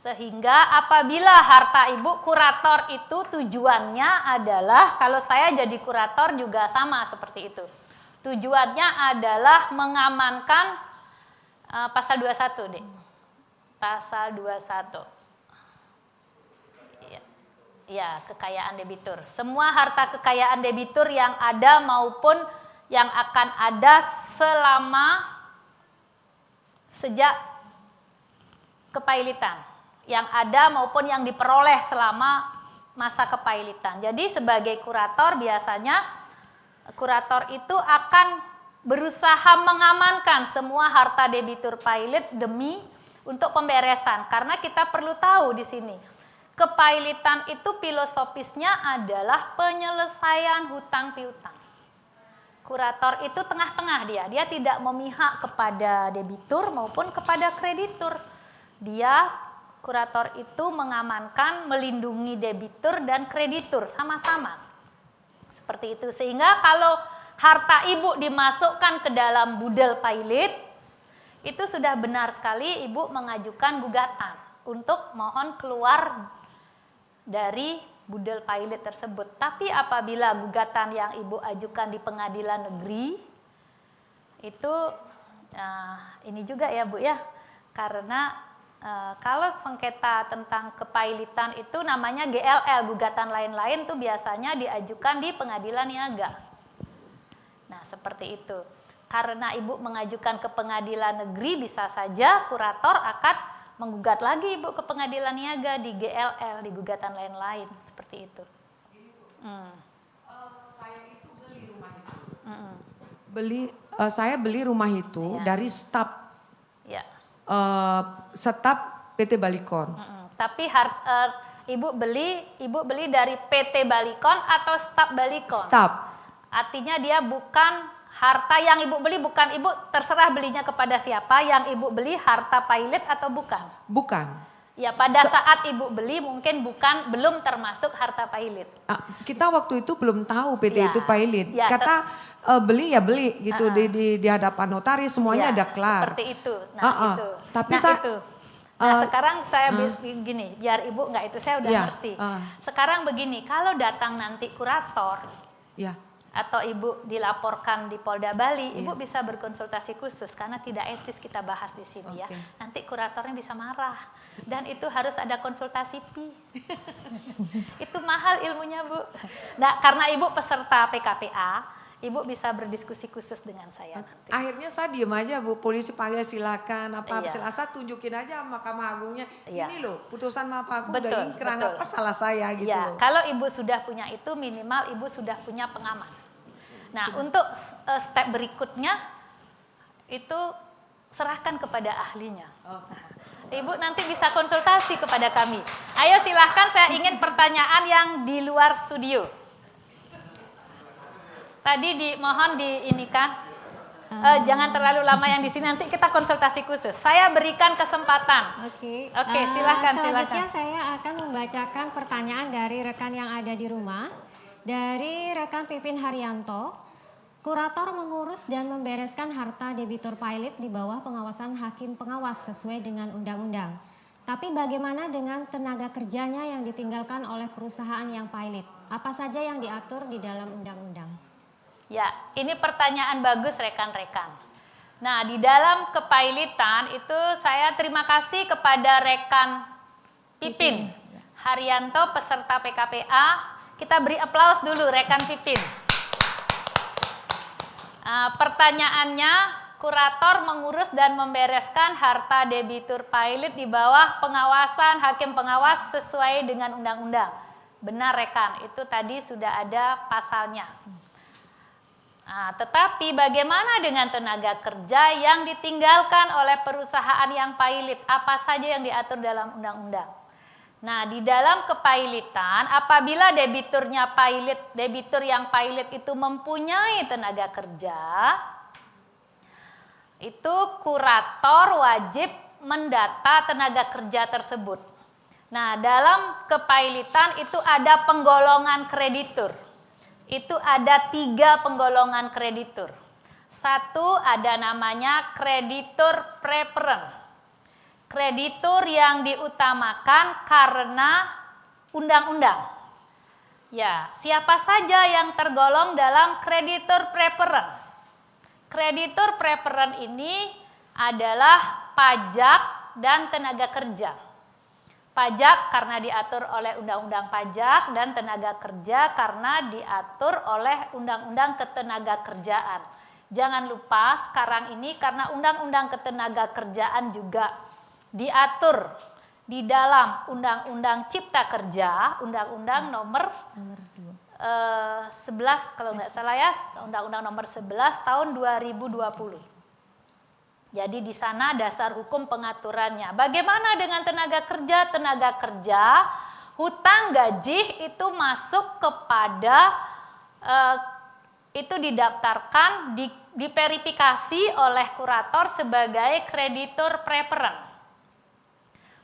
Sehingga apabila harta ibu kurator itu tujuannya adalah, kalau saya jadi kurator juga sama seperti itu. Tujuannya adalah mengamankan pasal 21, Dek. Pasal 21. Ya, kekayaan debitur. Semua harta kekayaan debitur yang ada maupun yang akan ada sejak kepailitan. Yang ada maupun yang diperoleh selama masa kepailitan. Jadi sebagai kurator biasanya kurator itu akan berusaha mengamankan semua harta debitur pilot demi untuk pemberesan. Karena kita perlu tahu di sini, kepailitan itu filosofisnya adalah penyelesaian hutang piutang. Kurator itu tengah-tengah dia tidak memihak kepada debitur maupun kepada kreditur. Kurator itu mengamankan, melindungi debitur dan kreditur sama-sama. Seperti itu, sehingga kalau harta ibu dimasukkan ke dalam budel pilot, itu sudah benar sekali ibu mengajukan gugatan untuk mohon keluar dari budel pilot tersebut. Tapi apabila gugatan yang ibu ajukan di pengadilan negeri, itu ini juga ya Bu ya, karena kalau sengketa tentang kepailitan itu namanya GLL, gugatan lain-lain itu biasanya diajukan di pengadilan niaga. Nah, seperti itu. Karena ibu mengajukan ke pengadilan negeri, bisa saja kurator akan menggugat lagi ibu ke pengadilan niaga di GLL, di gugatan lain-lain, seperti itu. Saya itu beli rumah itu. Saya beli rumah itu dari staf. Ya. Staf PT Balikon. Tapi ibu beli dari PT Balikon atau staf Balikon? Staf. Artinya dia bukan harta yang ibu beli, bukan ibu terserah belinya kepada siapa, yang ibu beli harta pilot atau bukan? Bukan. Ya, pada saat ibu beli mungkin belum termasuk harta pilot. Kita waktu itu belum tahu PT itu pilot. Ya, kata beli ya beli gitu di hadapan notaris semuanya ada kelar. Seperti itu. Itu. Tapi sekarang saya begini, biar ibu nggak itu saya udah ngerti. Sekarang begini, kalau datang nanti kurator, atau ibu dilaporkan di Polda Bali, ibu bisa berkonsultasi khusus karena tidak etis kita bahas di sini ya. Nanti kuratornya bisa marah dan itu harus ada konsultasi itu mahal ilmunya Bu. Nah, karena ibu peserta PKPA, ibu bisa berdiskusi khusus dengan saya nanti. Akhirnya saya diem aja Bu, polisi panggil silakan silahkan tunjukin aja Mahkamah Agungnya. Ini loh putusan Mahkamah Agung udah ingkrang, apa salah saya gitu loh. Kalau ibu sudah punya itu, minimal ibu sudah punya pengaman. Nah, untuk step berikutnya itu serahkan kepada ahlinya. Ibu nanti bisa konsultasi kepada kami. Ayo silahkan, saya ingin pertanyaan yang di luar studio. Tadi mohon diinikan. Jangan terlalu lama yang di sini, nanti kita konsultasi khusus. Saya berikan kesempatan. Oke, Silakan. Selanjutnya saya akan membacakan pertanyaan dari rekan yang ada di rumah. Dari rekan Pipin Haryanto, kurator mengurus dan membereskan harta debitur pilot di bawah pengawasan hakim pengawas sesuai dengan undang-undang. Tapi bagaimana dengan tenaga kerjanya yang ditinggalkan oleh perusahaan yang pilot? Apa saja yang diatur di dalam undang-undang? Ya, ini pertanyaan bagus rekan-rekan. Nah, di dalam kepailitan itu saya terima kasih kepada rekan Pipin Haryanto peserta PKPA. Kita beri aplaus dulu rekan Pipin. Pertanyaannya, kurator mengurus dan membereskan harta debitur pilot di bawah pengawasan hakim pengawas sesuai dengan undang-undang. Benar rekan, itu tadi sudah ada pasalnya. Tetapi bagaimana dengan tenaga kerja yang ditinggalkan oleh perusahaan yang pilot? Apa saja yang diatur dalam undang-undang? Nah, di dalam kepailitan, apabila debitur yang pilot itu mempunyai tenaga kerja, itu kurator wajib mendata tenaga kerja tersebut. Nah, dalam kepailitan itu ada penggolongan kreditur. Itu ada 3 penggolongan kreditur. Satu ada namanya kreditur preferen. Kreditur yang diutamakan karena undang-undang. Ya, siapa saja yang tergolong dalam kreditur preferen? Kreditur preferen ini adalah pajak dan tenaga kerja. Pajak karena diatur oleh Undang-Undang Pajak dan tenaga kerja karena diatur oleh Undang-Undang Ketenagakerjaan. Jangan lupa sekarang ini karena Undang-Undang Ketenagakerjaan juga diatur di dalam Undang-Undang Cipta Kerja, Undang-Undang nomor 11 kalau nggak salah ya, Undang-Undang nomor 11 tahun 2020. Jadi di sana dasar hukum pengaturannya. Bagaimana dengan tenaga kerja? Tenaga kerja, hutang gaji itu masuk kepada, itu didaftarkan, diverifikasi oleh kurator sebagai kreditur preferen.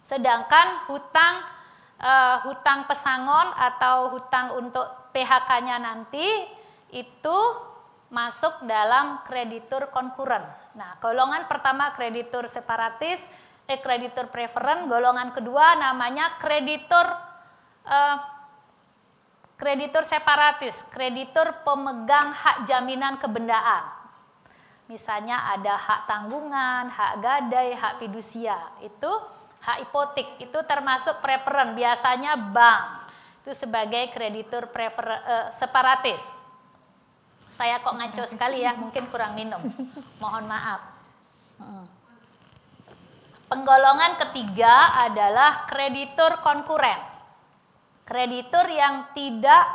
Sedangkan hutang pesangon atau hutang untuk PHK-nya nanti itu masuk dalam kreditur konkuren. Nah, golongan pertama kreditur separatis, kreditur preferen, golongan kedua namanya kreditur separatis, kreditur pemegang hak jaminan kebendaan. Misalnya ada hak tanggungan, hak gadai, hak fidusia, itu hak hipotek, itu termasuk preferen, biasanya bank. Itu sebagai kreditur separatis. Saya kok ngaco sekali ya, mungkin kurang minum. Mohon maaf. Penggolongan ketiga adalah kreditur konkuren. Kreditur yang tidak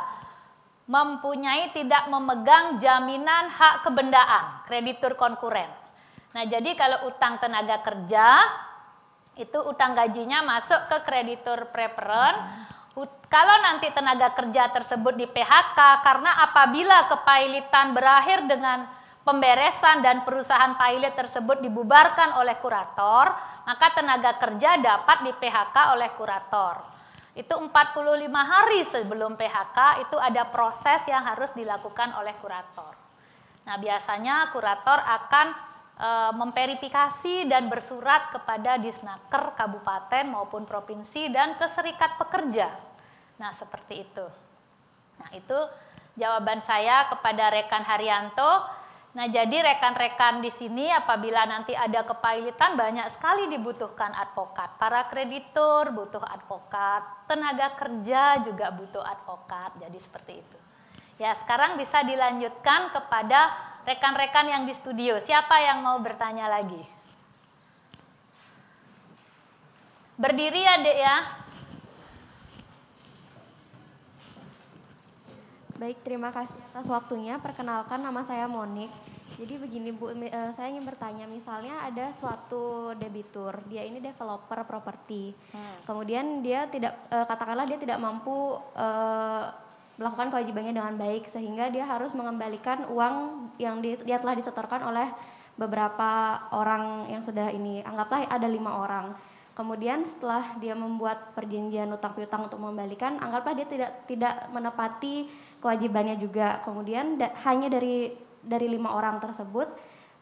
memegang jaminan hak kebendaan, kreditur konkuren. Nah, jadi kalau utang tenaga kerja, itu utang gajinya masuk ke kreditur preferen. Kalau nanti tenaga kerja tersebut di PHK karena apabila kepailitan berakhir dengan pemberesan dan perusahaan pilot tersebut dibubarkan oleh kurator, maka tenaga kerja dapat di PHK oleh kurator. Itu 45 hari sebelum PHK itu ada proses yang harus dilakukan oleh kurator. Nah, biasanya kurator akan memverifikasi dan bersurat kepada Disnaker kabupaten maupun provinsi dan ke serikat pekerja. Nah, seperti itu. Nah, itu jawaban saya kepada rekan Haryanto. Nah, jadi rekan-rekan di sini apabila nanti ada kepailitan banyak sekali dibutuhkan advokat. Para kreditur butuh advokat, tenaga kerja juga butuh advokat. Jadi seperti itu. Ya, sekarang bisa dilanjutkan kepada rekan-rekan yang di studio. Siapa yang mau bertanya lagi? Berdiri ya, Dek ya. Baik, terima kasih atas waktunya. Perkenalkan, nama saya Monik. Jadi begini Bu, saya ingin bertanya, misalnya ada suatu debitur, dia ini developer properti, kemudian dia tidak, katakanlah dia tidak mampu melakukan kewajibannya dengan baik, sehingga dia harus mengembalikan uang yang dia telah disetorkan oleh beberapa orang yang sudah ini, anggaplah ada 5 orang. Kemudian setelah dia membuat perjanjian utang piutang untuk mengembalikan, anggaplah dia tidak menepati kewajibannya juga. Kemudian hanya dari 5 orang tersebut,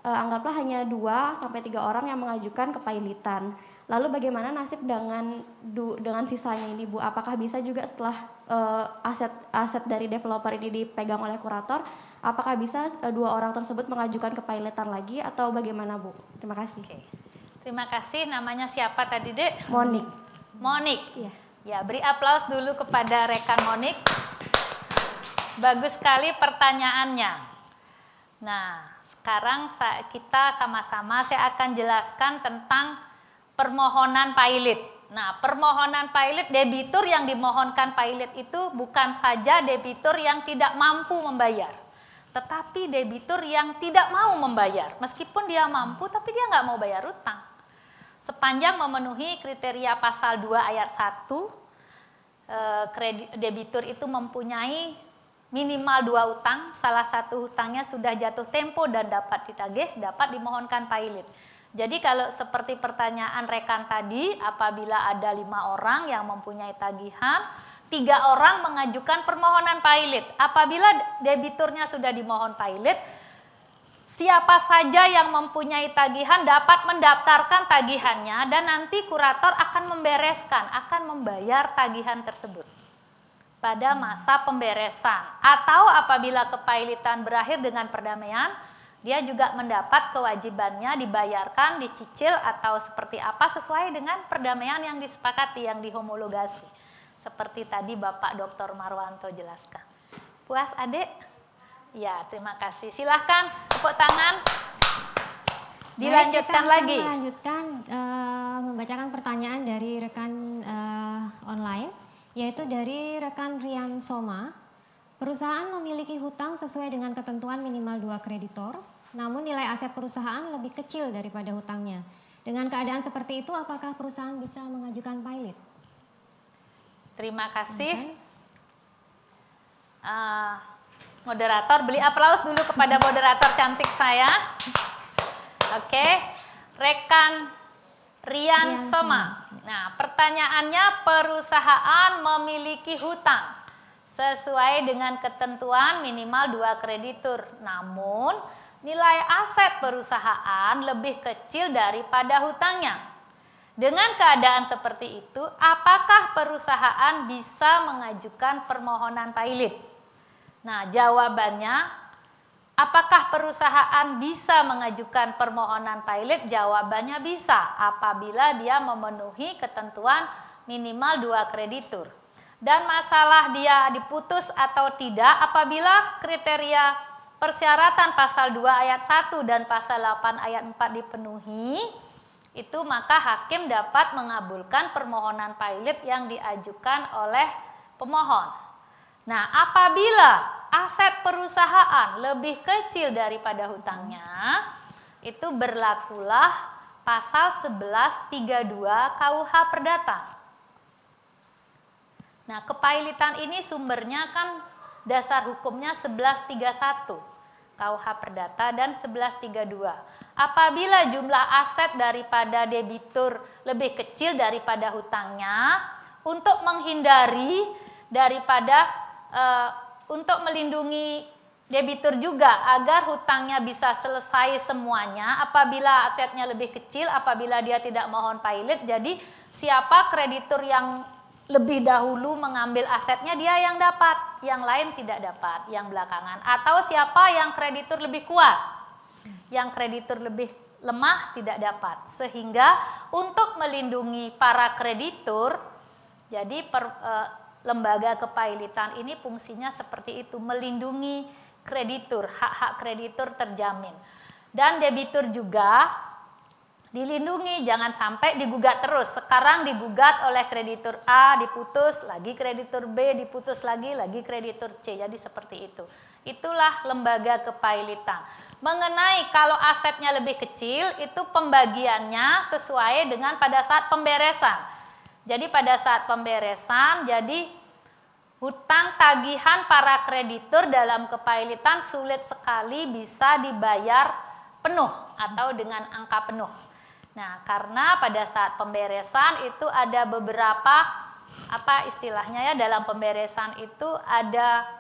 anggaplah hanya 2 sampai 3 orang yang mengajukan kepailitan. Lalu bagaimana nasib dengan sisanya ini Bu? Apakah bisa juga setelah aset dari developer ini dipegang oleh kurator, apakah bisa 2 orang tersebut mengajukan kepailitan lagi atau bagaimana Bu? Terima kasih. Oke. Terima kasih. Namanya siapa tadi, Dek? Monik. Monik. Iya. Ya, beri aplaus dulu kepada rekan Monik. Bagus sekali pertanyaannya. Nah, sekarang kita sama-sama saya akan jelaskan tentang permohonan pailit. Nah, permohonan pailit, debitur yang dimohonkan pailit itu bukan saja debitur yang tidak mampu membayar, tetapi debitur yang tidak mau membayar. Meskipun dia mampu, tapi dia nggak mau bayar utang. Sepanjang memenuhi kriteria pasal 2 ayat 1, debitur itu mempunyai minimal 2 utang, salah satu hutangnya sudah jatuh tempo dan dapat ditagih, dapat dimohonkan pailit. Jadi kalau seperti pertanyaan rekan tadi, apabila ada 5 orang yang mempunyai tagihan, 3 orang mengajukan permohonan pailit. Apabila debiturnya sudah dimohon pailit, siapa saja yang mempunyai tagihan dapat mendaftarkan tagihannya dan nanti kurator akan membereskan, akan membayar tagihan tersebut pada masa pemberesan. Atau apabila kepailitan berakhir dengan perdamaian, dia juga mendapat kewajibannya dibayarkan, dicicil atau seperti apa sesuai dengan perdamaian yang disepakati, yang dihomologasi. Seperti tadi Bapak Dr. Marwanto jelaskan. Puas Adik? Ya, terima kasih. Silahkan tepuk tangan. Dilanjutkan lagi. Kita melanjutkan membacakan pertanyaan dari rekan online, yaitu dari rekan Rian Soma. Perusahaan memiliki hutang sesuai dengan ketentuan minimal 2 kreditor, namun nilai aset perusahaan lebih kecil daripada hutangnya. Dengan keadaan seperti itu, apakah perusahaan bisa mengajukan pailit? Terima kasih. Moderator, beri aplaus dulu kepada moderator cantik saya. Oke, rekan Rian Soma. Nah, pertanyaannya, perusahaan memiliki hutang sesuai dengan ketentuan minimal 2 kreditur. Namun, nilai aset perusahaan lebih kecil daripada hutangnya. Dengan keadaan seperti itu, apakah perusahaan bisa mengajukan permohonan pailit? Nah, jawabannya, apakah perusahaan bisa mengajukan permohonan pailit? Jawabannya bisa, apabila dia memenuhi ketentuan minimal 2 kreditur. Dan masalah dia diputus atau tidak, apabila kriteria persyaratan pasal 2 ayat 1 dan pasal 8 ayat 4 dipenuhi, itu maka hakim dapat mengabulkan permohonan pailit yang diajukan oleh pemohon. Nah, apabila aset perusahaan lebih kecil daripada hutangnya, itu berlakulah pasal 1132 KUH Perdata. Nah, kepailitan ini sumbernya kan dasar hukumnya 1131 KUH Perdata dan 1132. Apabila jumlah aset daripada debitur lebih kecil daripada hutangnya, untuk menghindari daripada untuk melindungi debitur juga agar hutangnya bisa selesai semuanya, apabila asetnya lebih kecil, apabila dia tidak mohon pailit, jadi siapa kreditur yang lebih dahulu mengambil asetnya dia yang dapat, yang lain tidak dapat, yang belakangan. Atau siapa yang kreditur lebih kuat, yang kreditur lebih lemah tidak dapat. Sehingga untuk melindungi para kreditur, jadi lembaga kepailitan ini fungsinya seperti itu, melindungi kreditur, hak-hak kreditur terjamin. Dan debitur juga dilindungi, jangan sampai digugat terus. Sekarang digugat oleh kreditur A, diputus, lagi kreditur B, diputus lagi kreditur C. Jadi seperti itu. Itulah lembaga kepailitan. mengenai kalau asetnya lebih kecil itu pembagiannya sesuai dengan pada saat pemberesan. Jadi pada saat pemberesan, jadi hutang tagihan para kreditur dalam kepailitan sulit sekali bisa dibayar penuh atau dengan angka penuh. Nah, karena pada saat pemberesan itu ada beberapa apa istilahnya ya, dalam pemberesan itu ada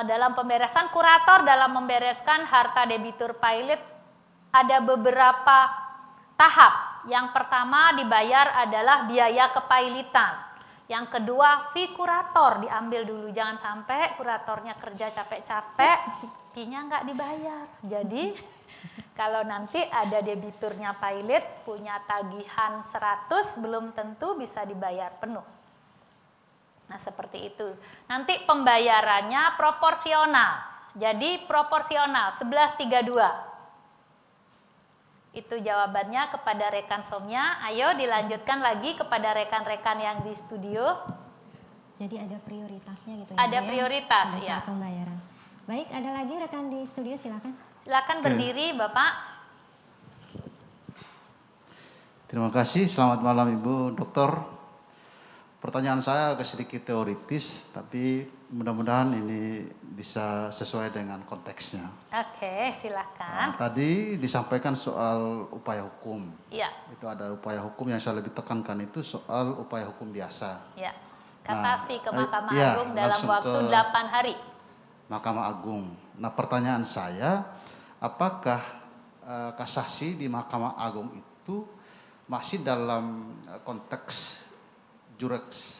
dalam pemberesan kurator dalam membereskan harta debitur pailit ada beberapa tahap. Yang pertama dibayar adalah biaya kepailitan. Yang kedua fee kurator diambil dulu, jangan sampai kuratornya kerja capek-capek, fee-nya nggak dibayar. Jadi kalau nanti ada debiturnya pailit punya tagihan 100 belum tentu bisa dibayar penuh. Nah seperti itu. Nanti pembayarannya proporsional. Jadi proporsional 11:32. Itu jawabannya kepada rekan Somya. Ayo dilanjutkan lagi kepada rekan-rekan yang di studio. Jadi ada prioritasnya gitu ya. Ada prioritas pada ya. saat pembayaran. Baik, ada lagi rekan di studio, silakan. Silakan berdiri Bapak. Terima kasih. Selamat malam Ibu Dokter. Pertanyaan saya agak sedikit teoritis, tapi mudah-mudahan ini bisa sesuai dengan konteksnya. Oke, silakan. Tadi disampaikan soal upaya hukum. Iya. Itu ada upaya hukum yang saya lebih tekankan itu soal upaya hukum biasa. Ya. Kasasi ke Mahkamah iya, Agung dalam langsung waktu ke 8 hari. Mahkamah Agung. Nah, pertanyaan saya, apakah kasasi di Mahkamah Agung itu masih dalam konteks judex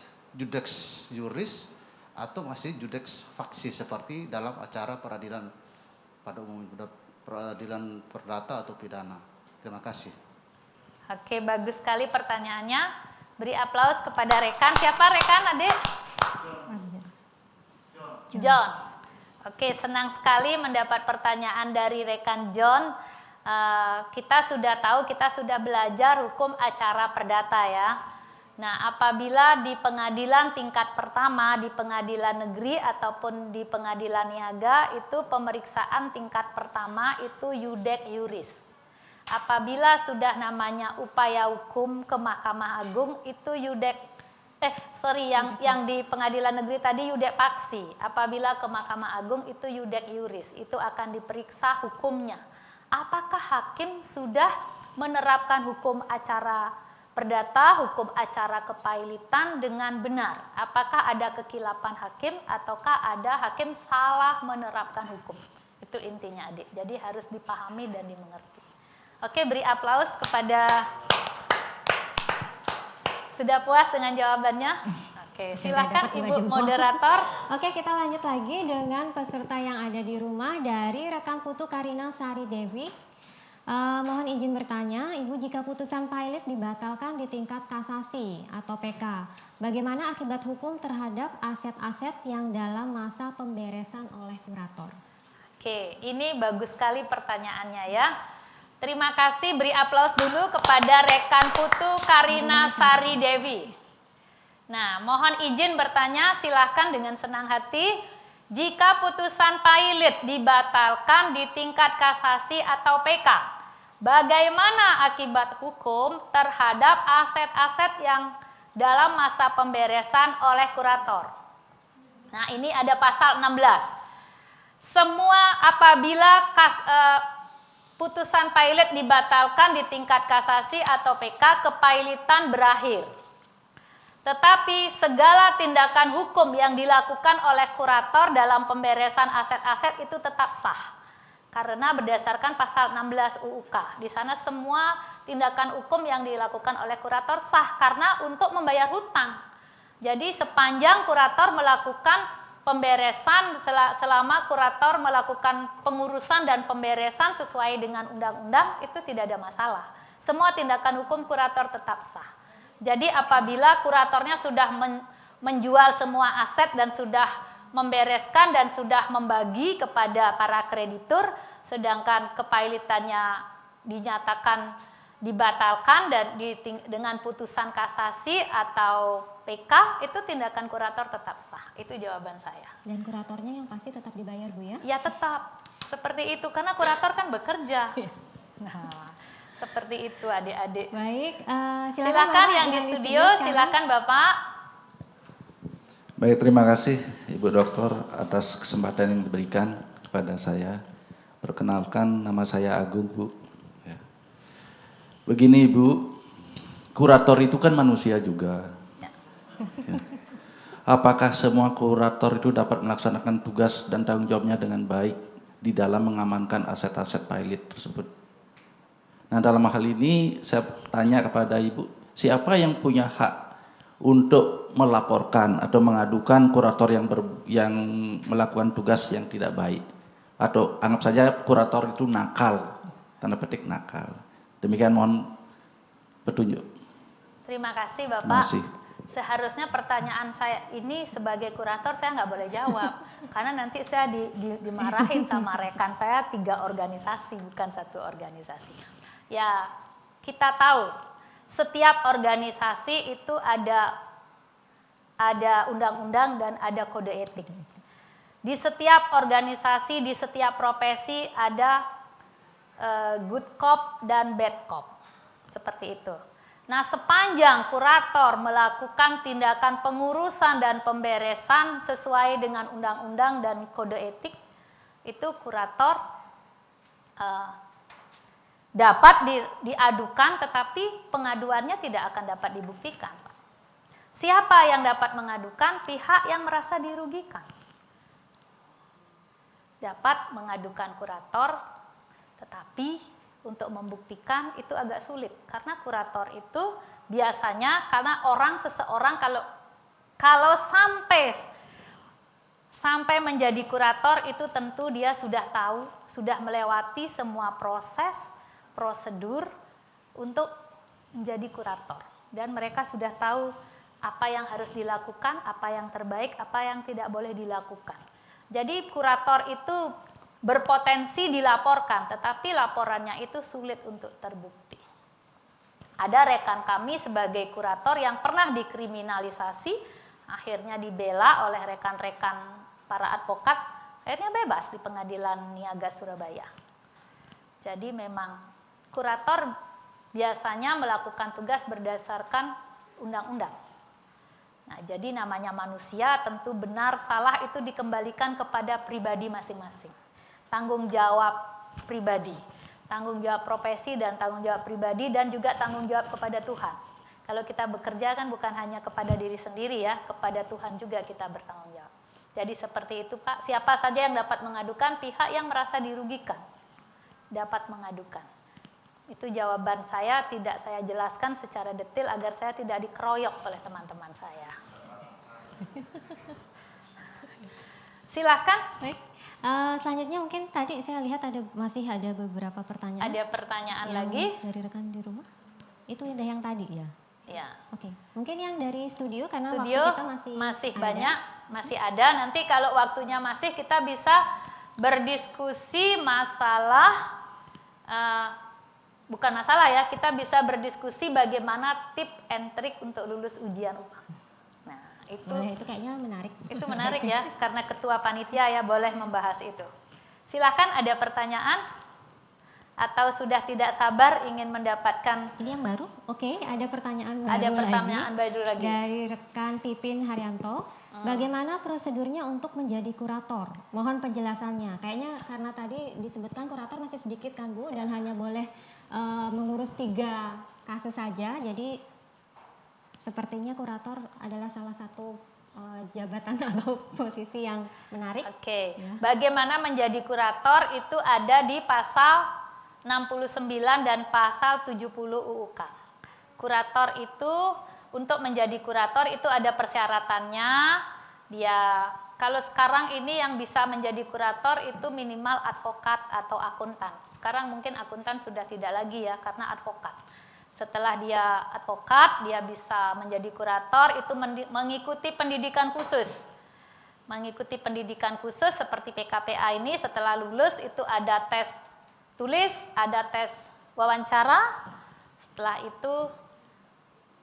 juris atau masih judex faksi seperti dalam acara peradilan pada umumnya, peradilan perdata atau pidana? Terima kasih. Oke, bagus sekali pertanyaannya. Beri aplaus kepada rekan. Siapa rekan, Adik? John. Oke, senang sekali mendapat pertanyaan dari rekan John. Kita sudah tahu, kita sudah belajar hukum acara perdata ya. Nah, apabila di pengadilan tingkat pertama, di pengadilan negeri ataupun di pengadilan niaga, itu pemeriksaan tingkat pertama itu iudek iuris. Apabila sudah namanya upaya hukum ke Mahkamah Agung itu yang di pengadilan negeri tadi iudek paksi. Apabila ke Mahkamah Agung itu iudek iuris, itu akan diperiksa hukumnya. Apakah hakim sudah menerapkan hukum acara perdata, hukum acara kepailitan dengan benar? Apakah ada kekilapan hakim ataukah ada hakim salah menerapkan hukum? Itu intinya Adik. Jadi harus dipahami dan dimengerti. Oke, beri aplaus kepada. Sudah puas dengan jawabannya? Oke, silakan Ibu moderator. Oke, kita lanjut lagi dengan peserta yang ada di rumah dari rekan Putu Karina Sari Dewi. Mohon izin bertanya, Ibu, jika putusan pailit dibatalkan di tingkat kasasi atau PK, bagaimana akibat hukum terhadap aset-aset yang dalam masa pemberesan oleh kurator? Oke, ini bagus sekali pertanyaannya ya. Terima kasih, beri aplaus dulu kepada rekan Putu Karina Sari Dewi. Nah, mohon izin bertanya, silahkan dengan senang hati. Jika putusan pailit dibatalkan di tingkat kasasi atau PK, bagaimana akibat hukum terhadap aset-aset yang dalam masa pemberesan oleh kurator? Nah, ini ada pasal 16. Semua apabila putusan pailit dibatalkan di tingkat kasasi atau PK, kepailitan berakhir. Tetapi segala tindakan hukum yang dilakukan oleh kurator dalam pemberesan aset-aset itu tetap sah. Karena berdasarkan pasal 16 UUK, di sana semua tindakan hukum yang dilakukan oleh kurator sah karena untuk membayar hutang. Jadi sepanjang kurator melakukan pemberesan, selama kurator melakukan pengurusan dan pemberesan sesuai dengan undang-undang, itu tidak ada masalah. Semua tindakan hukum kurator tetap sah. Jadi apabila kuratornya sudah menjual semua aset dan sudah membereskan dan sudah membagi kepada para kreditur, sedangkan kepailitannya dinyatakan dibatalkan dan dengan putusan kasasi atau PK, itu tindakan kurator tetap sah. Itu jawaban saya. Dan kuratornya yang pasti tetap dibayar, Bu ya? Ya tetap, Seperti itu, karena kurator kan bekerja. Nah, seperti itu adik-adik. Baik, Silakan Bapak yang di dari studio, sekarang. silakan Bapak. Baik, terima kasih Ibu Dokter atas kesempatan yang diberikan kepada saya. Perkenalkan, nama saya Agung, Bu. Ya. Begini Ibu, kurator itu kan manusia juga. Ya. Apakah semua kurator itu dapat melaksanakan tugas dan tanggung jawabnya dengan baik di dalam mengamankan aset-aset pilot tersebut? Nah, dalam hal ini saya tanya kepada Ibu, siapa yang punya hak untuk melaporkan atau mengadukan kurator yang melakukan tugas yang tidak baik, atau anggap saja kurator itu nakal, tanda petik nakal. Demikian, mohon petunjuk. Terima kasih Bapak. Terima kasih. Seharusnya pertanyaan saya ini sebagai kurator saya nggak boleh jawab, karena nanti saya dimarahin sama rekan saya 3 organisasi, bukan 1 organisasi. Ya, kita tahu setiap organisasi itu ada undang-undang dan ada kode etik. Di setiap organisasi, di setiap profesi ada good cop dan bad cop. Seperti itu. Nah, sepanjang kurator melakukan tindakan pengurusan dan pemberesan sesuai dengan undang-undang dan kode etik, itu kurator dapat diadukan, tetapi pengaduannya tidak akan dapat dibuktikan. Siapa yang dapat mengadukan? Pihak yang merasa dirugikan dapat mengadukan kurator, tetapi untuk membuktikan itu agak sulit, karena kurator itu biasanya karena seseorang kalau sampai menjadi kurator itu tentu dia sudah tahu, sudah melewati semua proses prosedur untuk menjadi kurator, dan mereka sudah tahu apa yang harus dilakukan, apa yang terbaik, apa yang tidak boleh dilakukan. Jadi kurator itu berpotensi dilaporkan, tetapi laporannya itu sulit untuk terbukti. Ada rekan kami sebagai kurator yang pernah dikriminalisasi, akhirnya dibela oleh rekan-rekan para advokat, akhirnya bebas di Pengadilan Niaga Surabaya. Jadi memang kurator biasanya melakukan tugas berdasarkan undang-undang. Nah, jadi namanya manusia, tentu benar salah itu dikembalikan kepada pribadi masing-masing. Tanggung jawab pribadi, tanggung jawab profesi dan tanggung jawab pribadi, dan juga tanggung jawab kepada Tuhan. Kalau kita bekerja kan bukan hanya kepada diri sendiri ya, kepada Tuhan juga kita bertanggung jawab. Jadi seperti itu Pak, siapa saja yang dapat mengadukan? Pihak yang merasa dirugikan dapat mengadukan. Itu jawaban saya, tidak saya jelaskan secara detail agar saya tidak dikeroyok oleh teman-teman saya. Silahkan. Baik. Selanjutnya mungkin tadi saya lihat masih ada beberapa pertanyaan. Ada pertanyaan yang lagi? dari rekan di rumah? Itu udah yang tadi ya? Ya. Oke. Mungkin yang dari studio karena Studio waktu kita masih ada. banyak, masih ada. Nanti kalau waktunya masih kita bisa berdiskusi masalah bukan masalah ya, kita bisa berdiskusi bagaimana tip and trik untuk lulus ujian UPA. Nah, itu kayaknya menarik. Itu menarik ya, karena ketua panitia ya boleh membahas itu. Silakan, ada pertanyaan atau sudah tidak sabar ingin mendapatkan? Ini yang baru? Oke, ada pertanyaan baru. Ada pertanyaan baru lagi. Dari rekan Pipin Haryanto. Bagaimana prosedurnya untuk menjadi kurator? Mohon penjelasannya. Kayaknya karena tadi disebutkan kurator masih sedikit kan Bu, dan hanya boleh mengurus 3 kasus saja. Jadi sepertinya kurator adalah salah satu jabatan atau posisi yang menarik. Oke. Ya. Bagaimana menjadi kurator itu ada di pasal 69 dan pasal 70 UUK. Kurator itu, untuk menjadi kurator itu ada persyaratannya. Dia kalau sekarang ini yang bisa menjadi kurator itu minimal advokat atau akuntan. Sekarang mungkin akuntan sudah tidak lagi ya, karena advokat. Setelah dia advokat, dia bisa menjadi kurator, itu mengikuti pendidikan khusus. Mengikuti pendidikan khusus seperti PKPA ini, setelah lulus itu ada tes tulis, ada tes wawancara. Setelah itu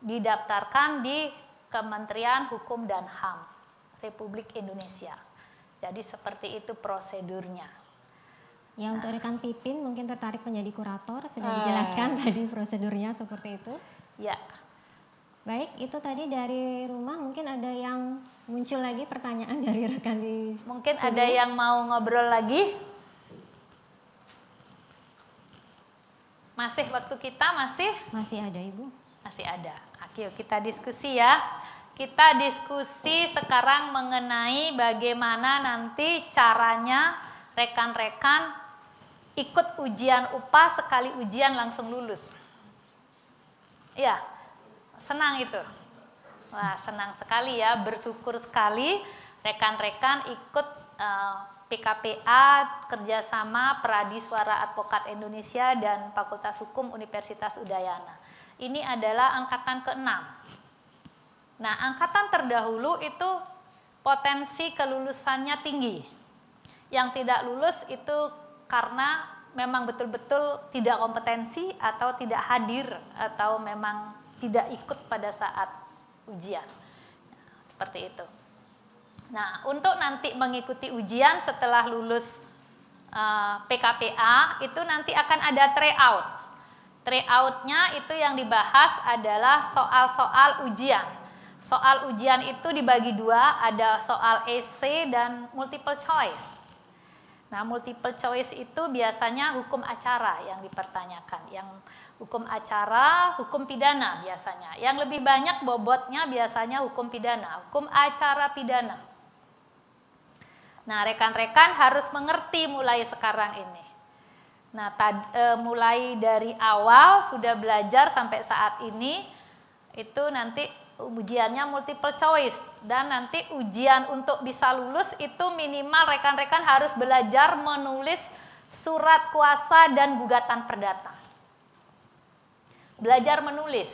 didaftarkan di Kementerian Hukum dan HAM Republik Indonesia. Jadi seperti itu prosedurnya. Ya, untuk rekan Pipin mungkin tertarik menjadi kurator, sudah dijelaskan tadi prosedurnya seperti itu. Ya, Baik, itu tadi dari rumah. Mungkin ada yang muncul lagi pertanyaan dari rekan di mungkin studio. ada yang mau ngobrol lagi? Masih waktu kita Masih ada, Ibu. masih ada. Oke, kita diskusi ya. Kita diskusi sekarang mengenai bagaimana nanti caranya rekan-rekan ikut ujian UPA, sekali ujian langsung lulus. Iya, senang itu. Wah, senang sekali ya, bersyukur sekali rekan-rekan ikut PKPA kerjasama Peradi Suara Advokat Indonesia dan Fakultas Hukum Universitas Udayana. Ini adalah angkatan ke-6. Nah, angkatan terdahulu itu potensi kelulusannya tinggi. Yang tidak lulus itu karena memang betul-betul tidak kompetensi atau tidak hadir atau memang tidak ikut pada saat ujian. Nah, seperti itu. Nah, untuk nanti mengikuti ujian setelah lulus PKPA itu nanti akan ada tryout. Tryoutnya itu yang dibahas adalah soal-soal ujian. Soal ujian itu dibagi dua, ada soal essay dan multiple choice. Nah, multiple choice itu biasanya hukum acara yang dipertanyakan. Yang hukum acara, hukum pidana biasanya. Yang lebih banyak bobotnya biasanya hukum pidana, hukum acara pidana. Nah, rekan-rekan harus mengerti mulai sekarang ini. Nah, mulai dari awal sudah belajar sampai saat ini, itu nanti ujiannya multiple choice. Dan nanti ujian untuk bisa lulus itu minimal rekan-rekan harus belajar menulis surat kuasa dan gugatan perdata. Belajar menulis.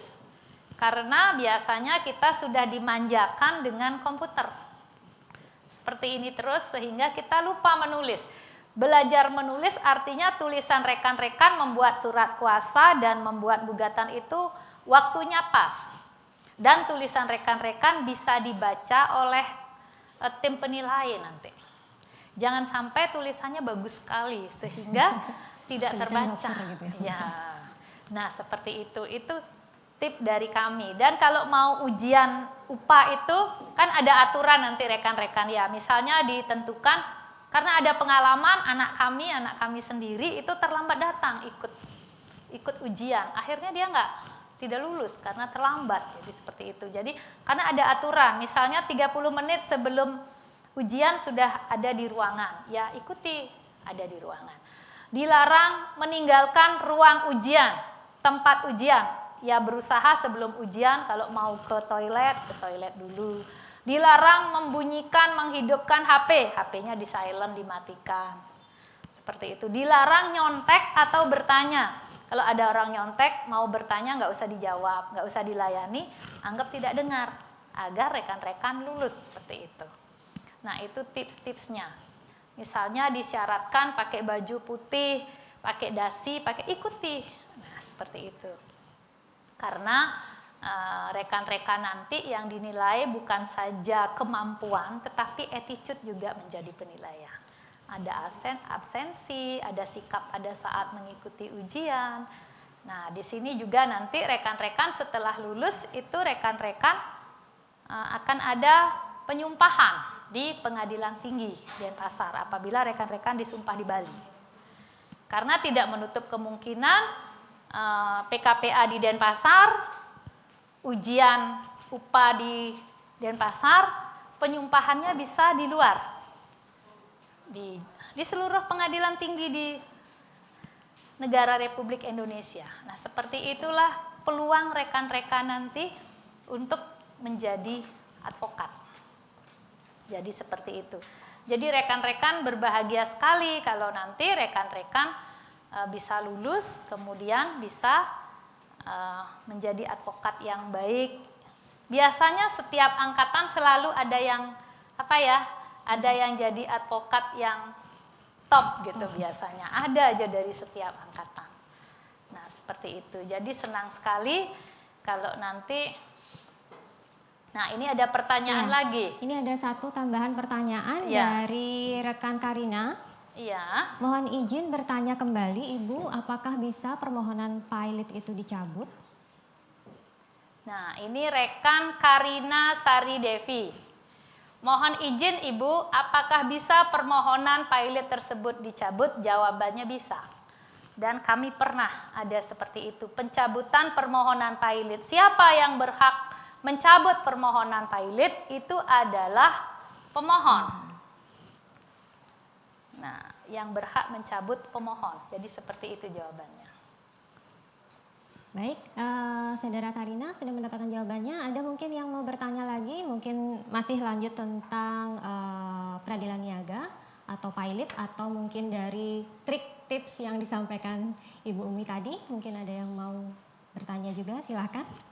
Karena biasanya kita sudah dimanjakan dengan komputer. Seperti ini terus sehingga kita lupa menulis. Belajar menulis artinya tulisan rekan-rekan membuat surat kuasa dan membuat gugatan itu waktunya pas. Dan tulisan rekan-rekan bisa dibaca oleh tim penilai nanti. Jangan sampai tulisannya bagus sekali sehingga tidak terbaca. Gitu ya. Ya. Nah, seperti itu. Itu tip dari kami. Dan kalau mau ujian UPA itu kan ada aturan nanti rekan-rekan ya. Misalnya ditentukan karena ada pengalaman anak kami sendiri itu terlambat datang ikut ujian. Akhirnya dia tidak lulus karena terlambat. Jadi seperti itu. Jadi karena ada aturan, misalnya 30 menit sebelum ujian sudah ada di ruangan. Ya, ikuti ada di ruangan. Dilarang meninggalkan ruang ujian, tempat ujian. Ya, berusaha sebelum ujian kalau mau ke toilet dulu. Dilarang membunyikan, menghidupkan HP, HP-nya di silent, dimatikan. Seperti itu. Dilarang nyontek atau bertanya. Kalau ada orang nyontek, mau bertanya nggak usah dijawab, nggak usah dilayani, anggap tidak dengar. Agar rekan-rekan lulus, seperti itu. Nah, itu tips-tipsnya. Misalnya disyaratkan pakai baju putih, pakai dasi, ikuti. Nah, seperti itu. Karena rekan-rekan nanti yang dinilai bukan saja kemampuan, tetapi attitude juga menjadi penilaian. Ada absensi, ada sikap pada saat mengikuti ujian. Nah, di sini juga nanti rekan-rekan setelah lulus itu rekan-rekan akan ada penyumpahan di Pengadilan Tinggi Denpasar apabila rekan-rekan disumpah di Bali. Karena tidak menutup kemungkinan PKPA di Denpasar, ujian UPA di Denpasar, penyumpahannya bisa di luar. Di seluruh pengadilan tinggi di negara Republik Indonesia. Nah, seperti itulah peluang rekan-rekan nanti untuk menjadi advokat. Jadi seperti itu. Jadi rekan-rekan berbahagia sekali kalau nanti rekan-rekan bisa lulus, kemudian bisa menjadi advokat yang baik. Biasanya setiap angkatan selalu ada yang ada yang jadi advokat yang top gitu biasanya. Ada aja dari setiap angkatan. Nah, seperti itu. Jadi senang sekali kalau nanti. Nah, ini ada pertanyaan lagi. Ini ada satu tambahan pertanyaan Ya. dari rekan Karina. Iya. Mohon izin bertanya kembali Ibu, apakah bisa permohonan pilot itu dicabut? Nah, ini rekan Karina Sari Devi. Mohon izin Ibu, apakah bisa permohonan pilot tersebut dicabut? Jawabannya bisa. Dan kami pernah ada seperti itu, pencabutan permohonan pilot. Siapa yang berhak mencabut permohonan pilot? Itu adalah pemohon. Nah, yang berhak mencabut pemohon. Jadi seperti itu jawabannya. Baik, Saudara Karina sudah mendapatkan jawabannya. Ada mungkin yang mau bertanya lagi, mungkin masih lanjut tentang peradilan niaga atau pilot, atau mungkin dari trik tips yang disampaikan Ibu Umi tadi. Mungkin ada yang mau bertanya juga, silakan.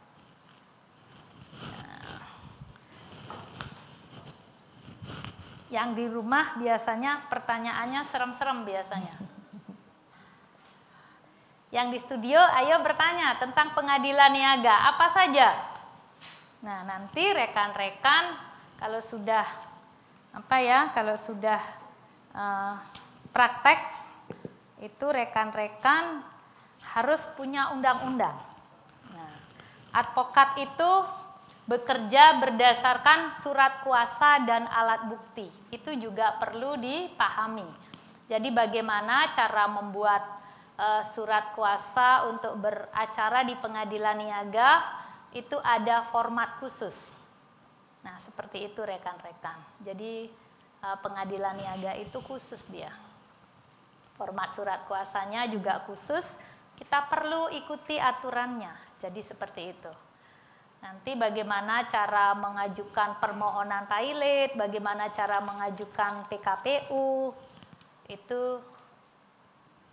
Yang di rumah biasanya pertanyaannya serem-serem biasanya. Yang di studio, ayo bertanya tentang pengadilan niaga, apa saja? Nah, nanti rekan-rekan kalau sudah praktek, itu rekan-rekan harus punya undang-undang. Nah, advokat itu bekerja berdasarkan surat kuasa dan alat bukti. Itu juga perlu dipahami. Jadi bagaimana cara membuat surat kuasa untuk beracara di pengadilan niaga, itu ada format khusus. Nah, seperti itu rekan-rekan. Jadi pengadilan niaga itu khusus dia. Format surat kuasanya juga khusus, kita perlu ikuti aturannya. Jadi seperti itu. Nanti bagaimana cara mengajukan permohonan pilot, bagaimana cara mengajukan PKPU, itu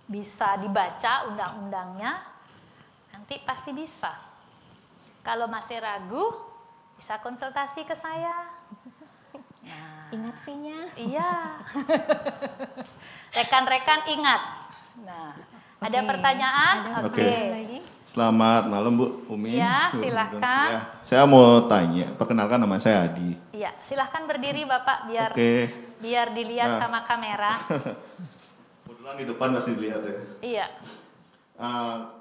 bisa dibaca undang-undangnya, nanti pasti bisa. Kalau masih ragu, bisa konsultasi ke saya. Nah, Ingat fee-nya. iya. Rekan-rekan ingat. Nah, ada pertanyaan? Oke. Selamat malam Bu Umi. Ya, silakan. Ya, saya mau tanya, perkenalkan nama saya Adi. Iya, silahkan berdiri Bapak biar dilihat sama kamera. Kebetulan di depan masih dilihat ya. Iya.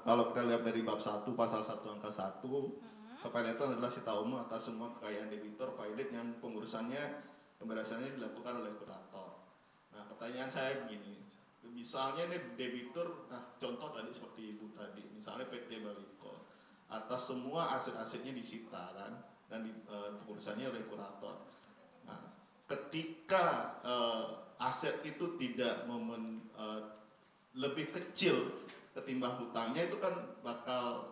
Kalau kita lihat dari bab 1 pasal 1 angka 1, kepilotan adalah sita umum atas semua kekayaan debitur pilot yang pengurusannya pembebasannya dilakukan oleh kurator. Nah, pertanyaan saya begini. Misalnya ini debitur, contoh tadi seperti Ibu tadi, misalnya PT Balikon, atas semua aset-asetnya disita kan, dan pengurusannya oleh kurator. Nah, ketika aset itu tidak lebih kecil ketimbang hutangnya, itu kan bakal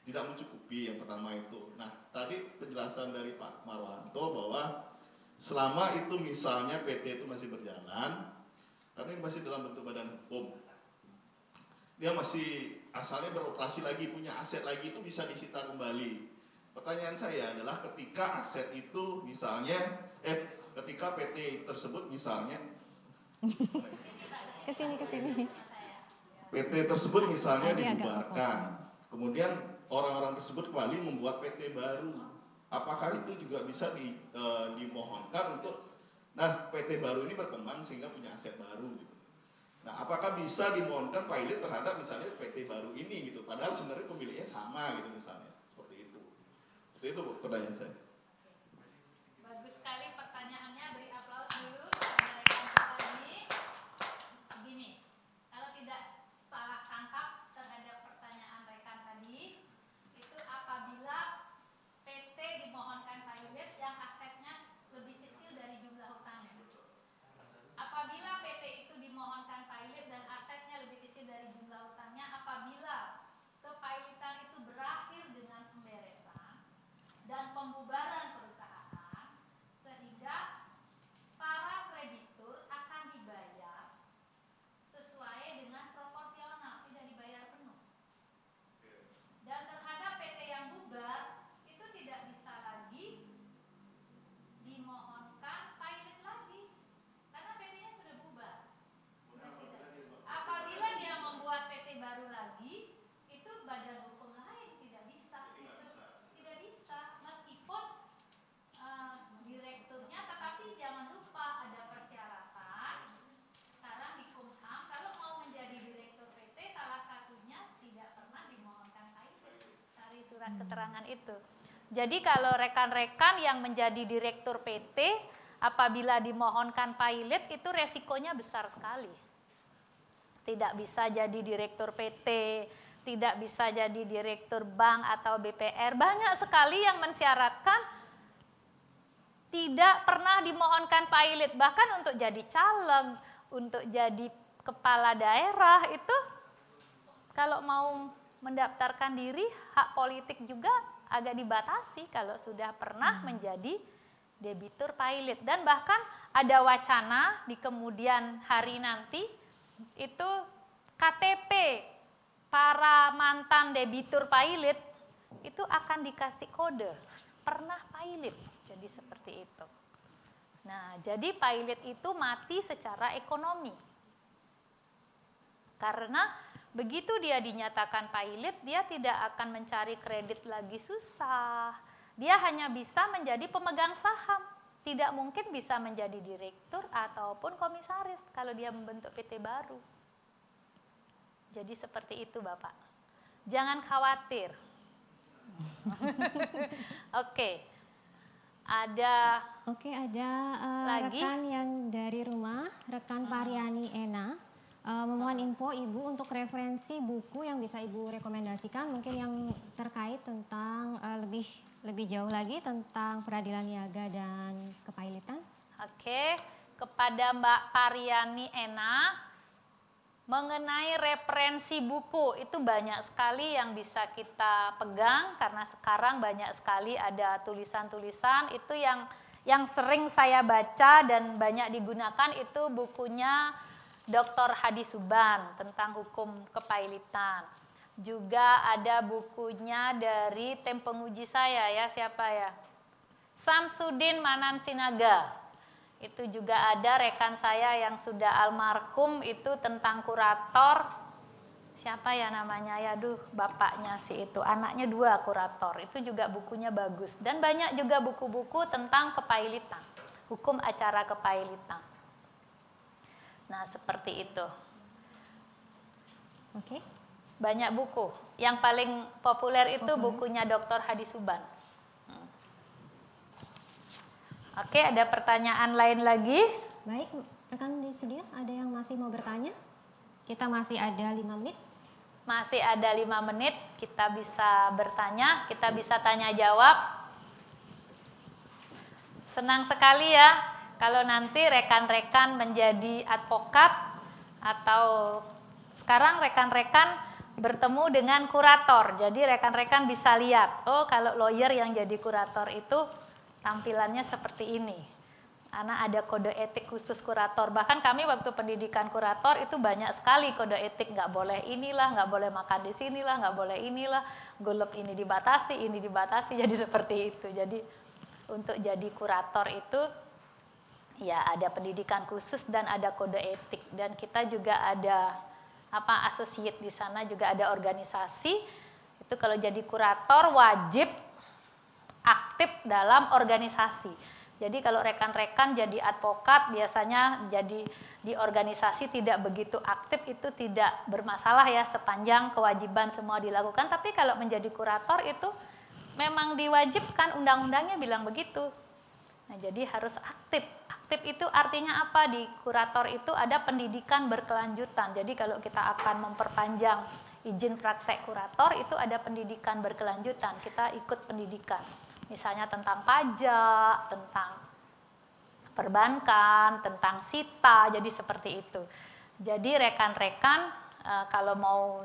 tidak mencukupi yang pertama itu. Nah, tadi penjelasan dari Pak Marwanto bahwa selama itu misalnya PT itu masih berjalan, karena ini masih dalam bentuk badan hukum, dia masih asalnya beroperasi lagi, punya aset lagi, itu bisa disita kembali. Pertanyaan saya adalah ketika aset itu misalnya, ketika PT tersebut misalnya, Kesini. PT tersebut misalnya dibubarkan, kemudian orang-orang tersebut kembali membuat PT baru. Apakah itu juga bisa dimohonkan untuk, nah PT baru ini berkembang sehingga punya aset baru gitu. Nah, apakah bisa dimohonkan pilot terhadap misalnya PT baru ini gitu, padahal sebenarnya pemiliknya sama gitu misalnya, seperti itu. Seperti itu Bu, pertanyaan saya. Bagus sekali pertanyaannya, beri aplaus dulu kepada rekan kita ini. Begini, kalau tidak salah tangkap terhadap pertanyaan rekan tadi, itu apabila PT dimohonkan pilot yang asetnya lebih kecil dari jumlah hutangnya. Apabila PT itu dimohonkan pilot dan asetnya lebih kecil dari jumlah hutangnya, apabila kepilotan itu berakhir dengan pemberesan dan pembubaran surat keterangan itu. Jadi kalau rekan-rekan yang menjadi direktur PT, apabila dimohonkan pilot itu resikonya besar sekali. Tidak bisa jadi direktur PT, tidak bisa jadi direktur bank atau BPR. Banyak sekali yang mensyaratkan tidak pernah dimohonkan pilot. Bahkan untuk jadi caleg, untuk jadi kepala daerah itu kalau mau mendaftarkan diri, hak politik juga agak dibatasi kalau sudah pernah menjadi debitur pilot. Dan bahkan ada wacana di kemudian hari nanti itu KTP para mantan debitur pilot itu akan dikasih kode pernah pilot. Jadi seperti itu. Nah, jadi pilot itu mati secara ekonomi. Karena begitu dia dinyatakan pilot, dia tidak akan mencari kredit lagi susah. Dia hanya bisa menjadi pemegang saham. Tidak mungkin bisa menjadi direktur ataupun komisaris kalau dia membentuk PT baru. Jadi seperti itu Bapak. Jangan khawatir. Oke. Ada lagi rekan yang dari rumah, rekan Pariani Ena. Memohon info Ibu untuk referensi buku yang bisa Ibu rekomendasikan, mungkin yang terkait tentang lebih jauh lagi tentang peradilan niaga dan kepailitan. Oke, kepada Mbak Pariani Ena, mengenai referensi buku itu banyak sekali yang bisa kita pegang karena sekarang banyak sekali ada tulisan-tulisan itu yang sering saya baca dan banyak digunakan itu bukunya Dr. Hadi Suban tentang hukum kepailitan. Juga ada bukunya dari tim penguji saya ya, siapa ya? Samsudin Manan Sinaga. Itu juga ada rekan saya yang sudah almarhum itu tentang kurator. Siapa ya namanya ya? Aduh, bapaknya sih itu. Anaknya 2 kurator. Itu juga bukunya bagus. Dan banyak juga buku-buku tentang kepailitan. Hukum acara kepailitan. Nah, seperti itu. Oke. Banyak buku. Yang paling populer itu bukunya Dr. Hadi Suban. Oke, ada pertanyaan lain lagi? Baik, rekan di studio, ada yang masih mau bertanya? Kita masih ada 5 menit. Masih ada 5 menit, kita bisa bertanya, kita bisa tanya jawab. Senang sekali ya, kalau nanti rekan-rekan menjadi advokat atau sekarang rekan-rekan bertemu dengan kurator. Jadi rekan-rekan bisa lihat, oh kalau lawyer yang jadi kurator itu tampilannya seperti ini. Karena ada kode etik khusus kurator. Bahkan kami waktu pendidikan kurator itu banyak sekali kode etik. Nggak boleh inilah, nggak boleh makan di sinilah, nggak boleh inilah. Gulap ini dibatasi, ini dibatasi. Jadi seperti itu. Jadi untuk jadi kurator itu ya ada pendidikan khusus dan ada kode etik. Dan kita juga ada associate di sana, juga ada organisasi. Itu kalau jadi kurator wajib aktif dalam organisasi. Jadi kalau rekan-rekan jadi advokat biasanya jadi di organisasi tidak begitu aktif itu tidak bermasalah ya sepanjang kewajiban semua dilakukan. Tapi kalau menjadi kurator itu memang diwajibkan, undang-undangnya bilang begitu. Nah, jadi harus aktif. Aktif itu artinya apa? Di kurator itu ada pendidikan berkelanjutan. Jadi kalau kita akan memperpanjang izin praktek kurator itu ada pendidikan berkelanjutan. Kita ikut pendidikan. Misalnya tentang pajak, tentang perbankan, tentang sita, jadi seperti itu. Jadi rekan-rekan kalau mau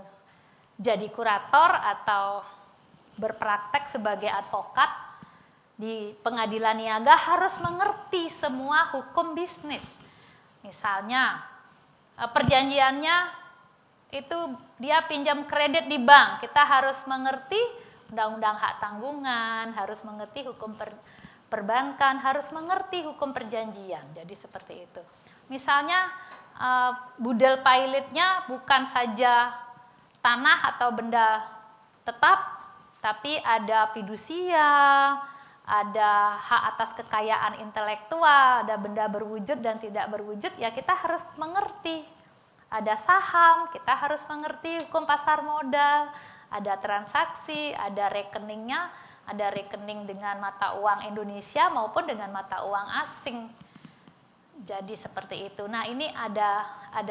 jadi kurator atau berpraktek sebagai advokat di pengadilan niaga harus mengerti semua hukum bisnis. Misalnya perjanjiannya itu dia pinjam kredit di bank, kita harus mengerti undang-undang hak tanggungan, harus mengerti hukum perbankan, harus mengerti hukum perjanjian. Jadi seperti itu. Misalnya budel pilotnya bukan saja tanah atau benda tetap, tapi ada fidusia, ada hak atas kekayaan intelektual, ada benda berwujud dan tidak berwujud, ya kita harus mengerti. Ada saham, kita harus mengerti hukum pasar modal. ada transaksi, ada rekeningnya, ada rekening dengan mata uang Indonesia maupun dengan mata uang asing. Jadi seperti itu. Nah, ini ada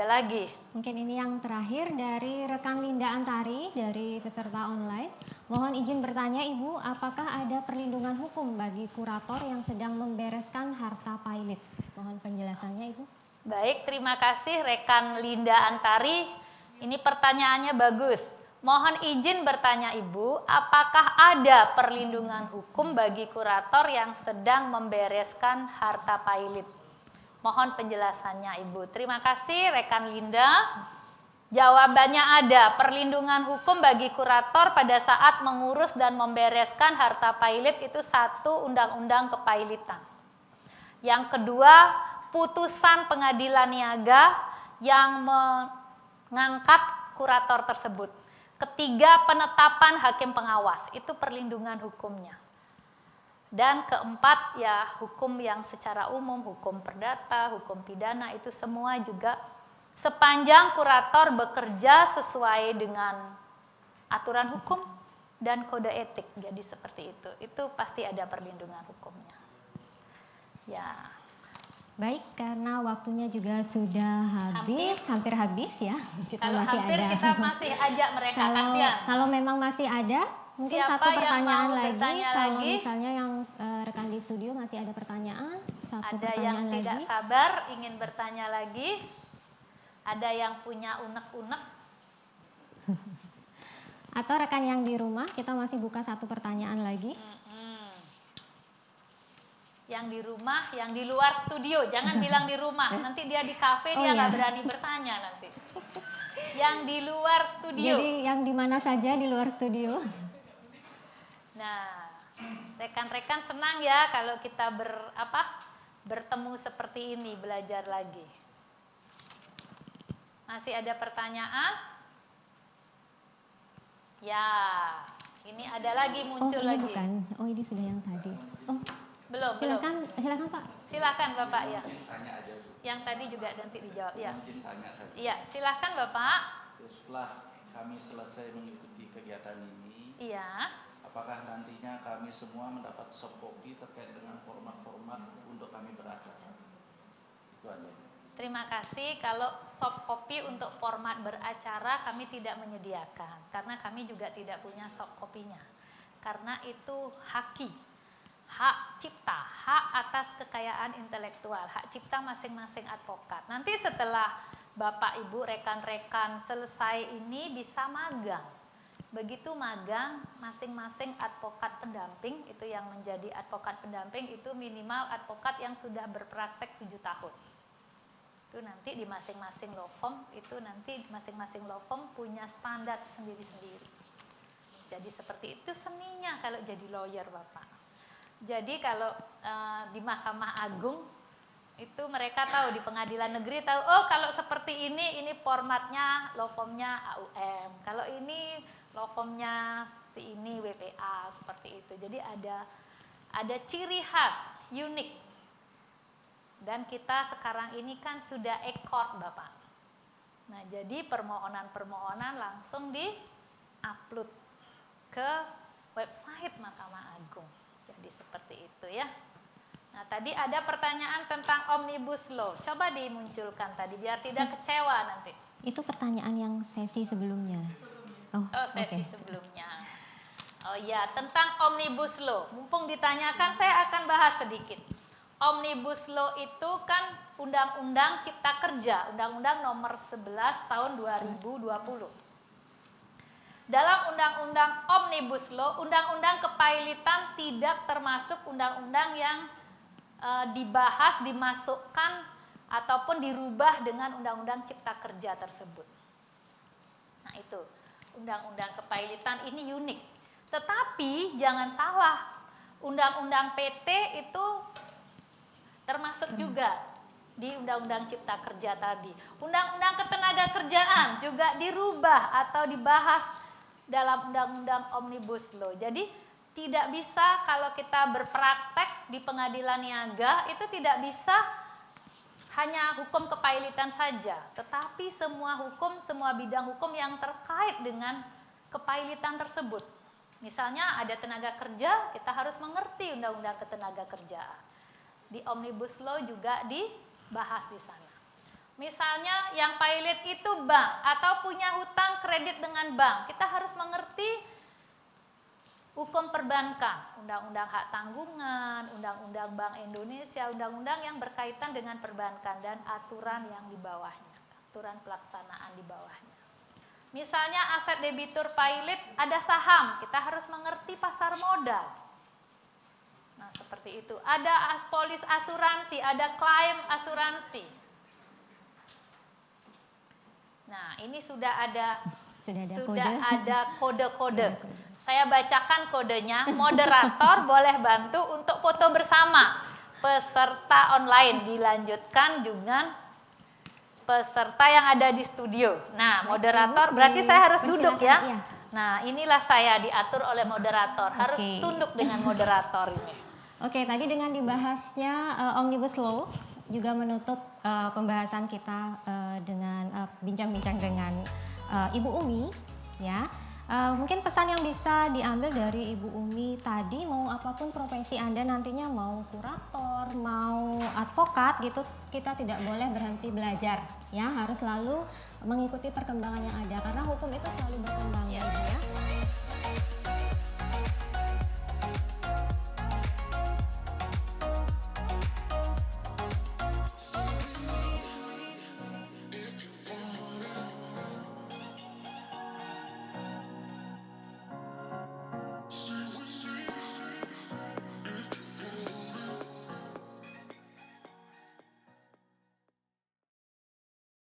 lagi. Mungkin ini yang terakhir dari rekan Linda Antari dari peserta online. Mohon izin bertanya Ibu, apakah ada perlindungan hukum bagi kurator yang sedang membereskan harta pilot? Mohon penjelasannya Ibu. Baik, terima kasih rekan Linda Antari. Ini pertanyaannya bagus. Mohon izin bertanya Ibu, apakah ada perlindungan hukum bagi kurator yang sedang membereskan harta pilot? Mohon penjelasannya Ibu. Terima kasih rekan Linda. Jawabannya ada, perlindungan hukum bagi kurator pada saat mengurus dan membereskan harta pilot itu satu, undang-undang kepailitan. Yang kedua, putusan pengadilan niaga yang mengangkat kurator tersebut. Ketiga, penetapan hakim pengawas, itu perlindungan hukumnya. Dan keempat, ya hukum yang secara umum, hukum perdata, hukum pidana, itu semua juga sepanjang kurator bekerja sesuai dengan aturan hukum dan kode etik. Jadi seperti itu pasti ada perlindungan hukumnya. Ya. Baik, karena waktunya juga sudah hampir habis ya. Kalau kita masih ajak mereka, kasihan. Kalau memang masih ada, mungkin Siapa satu pertanyaan yang mau lagi. bertanya Kalau lagi? misalnya yang rekan di studio masih ada pertanyaan, satu Ada pertanyaan yang tidak lagi. sabar ingin bertanya lagi. Ada yang punya unek-unek. Atau rekan yang di rumah, kita masih buka satu pertanyaan lagi. Yang di rumah, yang di luar studio, jangan bilang di rumah. Nanti dia di kafe dia nggak berani bertanya nanti. Yang di luar studio. Jadi yang di mana saja di luar studio. Nah, rekan-rekan senang ya kalau kita bertemu seperti ini, belajar lagi. Masih ada pertanyaan? Ya, ini ada lagi muncul ini lagi. bukan. Oh, ini sudah yang tadi. Oh, Belum. silakan Pak. Silakan Bapak ya. Yang tadi juga nanti dijawab ya. Iya, silakan Bapak. Setelah kami selesai mengikuti kegiatan ini, Iya. apakah nantinya kami semua mendapat soft copy terkait dengan format-format untuk kami beracara? Itu aja. Terima kasih. Kalau soft copy untuk format beracara kami tidak menyediakan karena kami juga tidak punya soft copy-nya. Karena itu hak cipta, hak atas kekayaan intelektual, hak cipta masing-masing advokat. Nanti setelah Bapak Ibu rekan-rekan selesai ini bisa magang. Begitu magang, masing-masing advokat pendamping, itu yang menjadi advokat pendamping itu minimal advokat yang sudah berpraktek 7 tahun. Itu nanti di masing-masing law firm, itu nanti masing-masing law firm punya standar sendiri-sendiri. Jadi seperti itu seninya kalau jadi lawyer Bapak. Jadi kalau di Mahkamah Agung itu mereka tahu, di pengadilan negeri tahu, oh kalau seperti ini formatnya law firm-nya AUM. Kalau ini law firm-nya si ini WPA, seperti itu. Jadi ada ciri khas, unik. Dan kita sekarang ini kan sudah e-court Bapak. Nah jadi permohonan-permohonan langsung di-upload ke website Mahkamah Agung. Jadi seperti itu ya. Nah tadi ada pertanyaan tentang Omnibus Law. Coba dimunculkan tadi biar tidak kecewa nanti. Itu pertanyaan yang sesi sebelumnya. Oh sesi sebelumnya. Oh iya, tentang Omnibus Law. Mumpung ditanyakan saya akan bahas sedikit. Omnibus Law itu kan Undang-Undang Cipta Kerja, Undang-Undang Nomor 11 Tahun 2020. Dalam Undang-Undang Omnibus Law, Undang-Undang Kepailitan tidak termasuk undang-undang yang dibahas, dimasukkan ataupun dirubah dengan Undang-Undang Cipta Kerja tersebut. Nah itu, Undang-Undang Kepailitan ini unik. Tetapi jangan salah, Undang-Undang PT itu termasuk juga di Undang-Undang Cipta Kerja tadi. Undang-Undang Ketenagakerjaan juga dirubah atau dibahas dalam Undang-Undang Omnibus Law. Jadi tidak bisa kalau kita berpraktek di pengadilan niaga itu tidak bisa hanya hukum kepailitan saja, tetapi semua hukum, semua bidang hukum yang terkait dengan kepailitan tersebut. Misalnya ada tenaga kerja, kita harus mengerti undang-undang ketenaga kerjaan. Di Omnibus Law juga dibahas di sana. Misalnya yang pilot itu bank atau punya hutang kredit dengan bank, kita harus mengerti hukum perbankan, undang-undang hak tanggungan, undang-undang Bank Indonesia, undang-undang yang berkaitan dengan perbankan dan aturan yang di bawahnya, aturan pelaksanaan di bawahnya. Misalnya aset debitur pilot ada saham, kita harus mengerti pasar modal. Nah, seperti itu. Ada polis asuransi, ada klaim asuransi. Nah, ini sudah ada kode-kode. Saya bacakan kodenya. Moderator boleh bantu untuk foto bersama peserta online, dilanjutkan dengan peserta yang ada di studio. Nah, moderator berarti saya harus duduk ya. Iya. Nah, inilah saya diatur oleh moderator, harus tunduk dengan moderator ini. Oke, tadi dengan dibahasnya Omnibus Law juga menutup pembahasan kita dengan bincang-bincang dengan Ibu Umi, ya. Mungkin pesan yang bisa diambil dari Ibu Umi tadi, mau apapun profesi Anda nantinya, mau kurator, mau advokat gitu, kita tidak boleh berhenti belajar, ya, harus selalu mengikuti perkembangan yang ada karena hukum itu selalu berkembang, ya Ibu ya.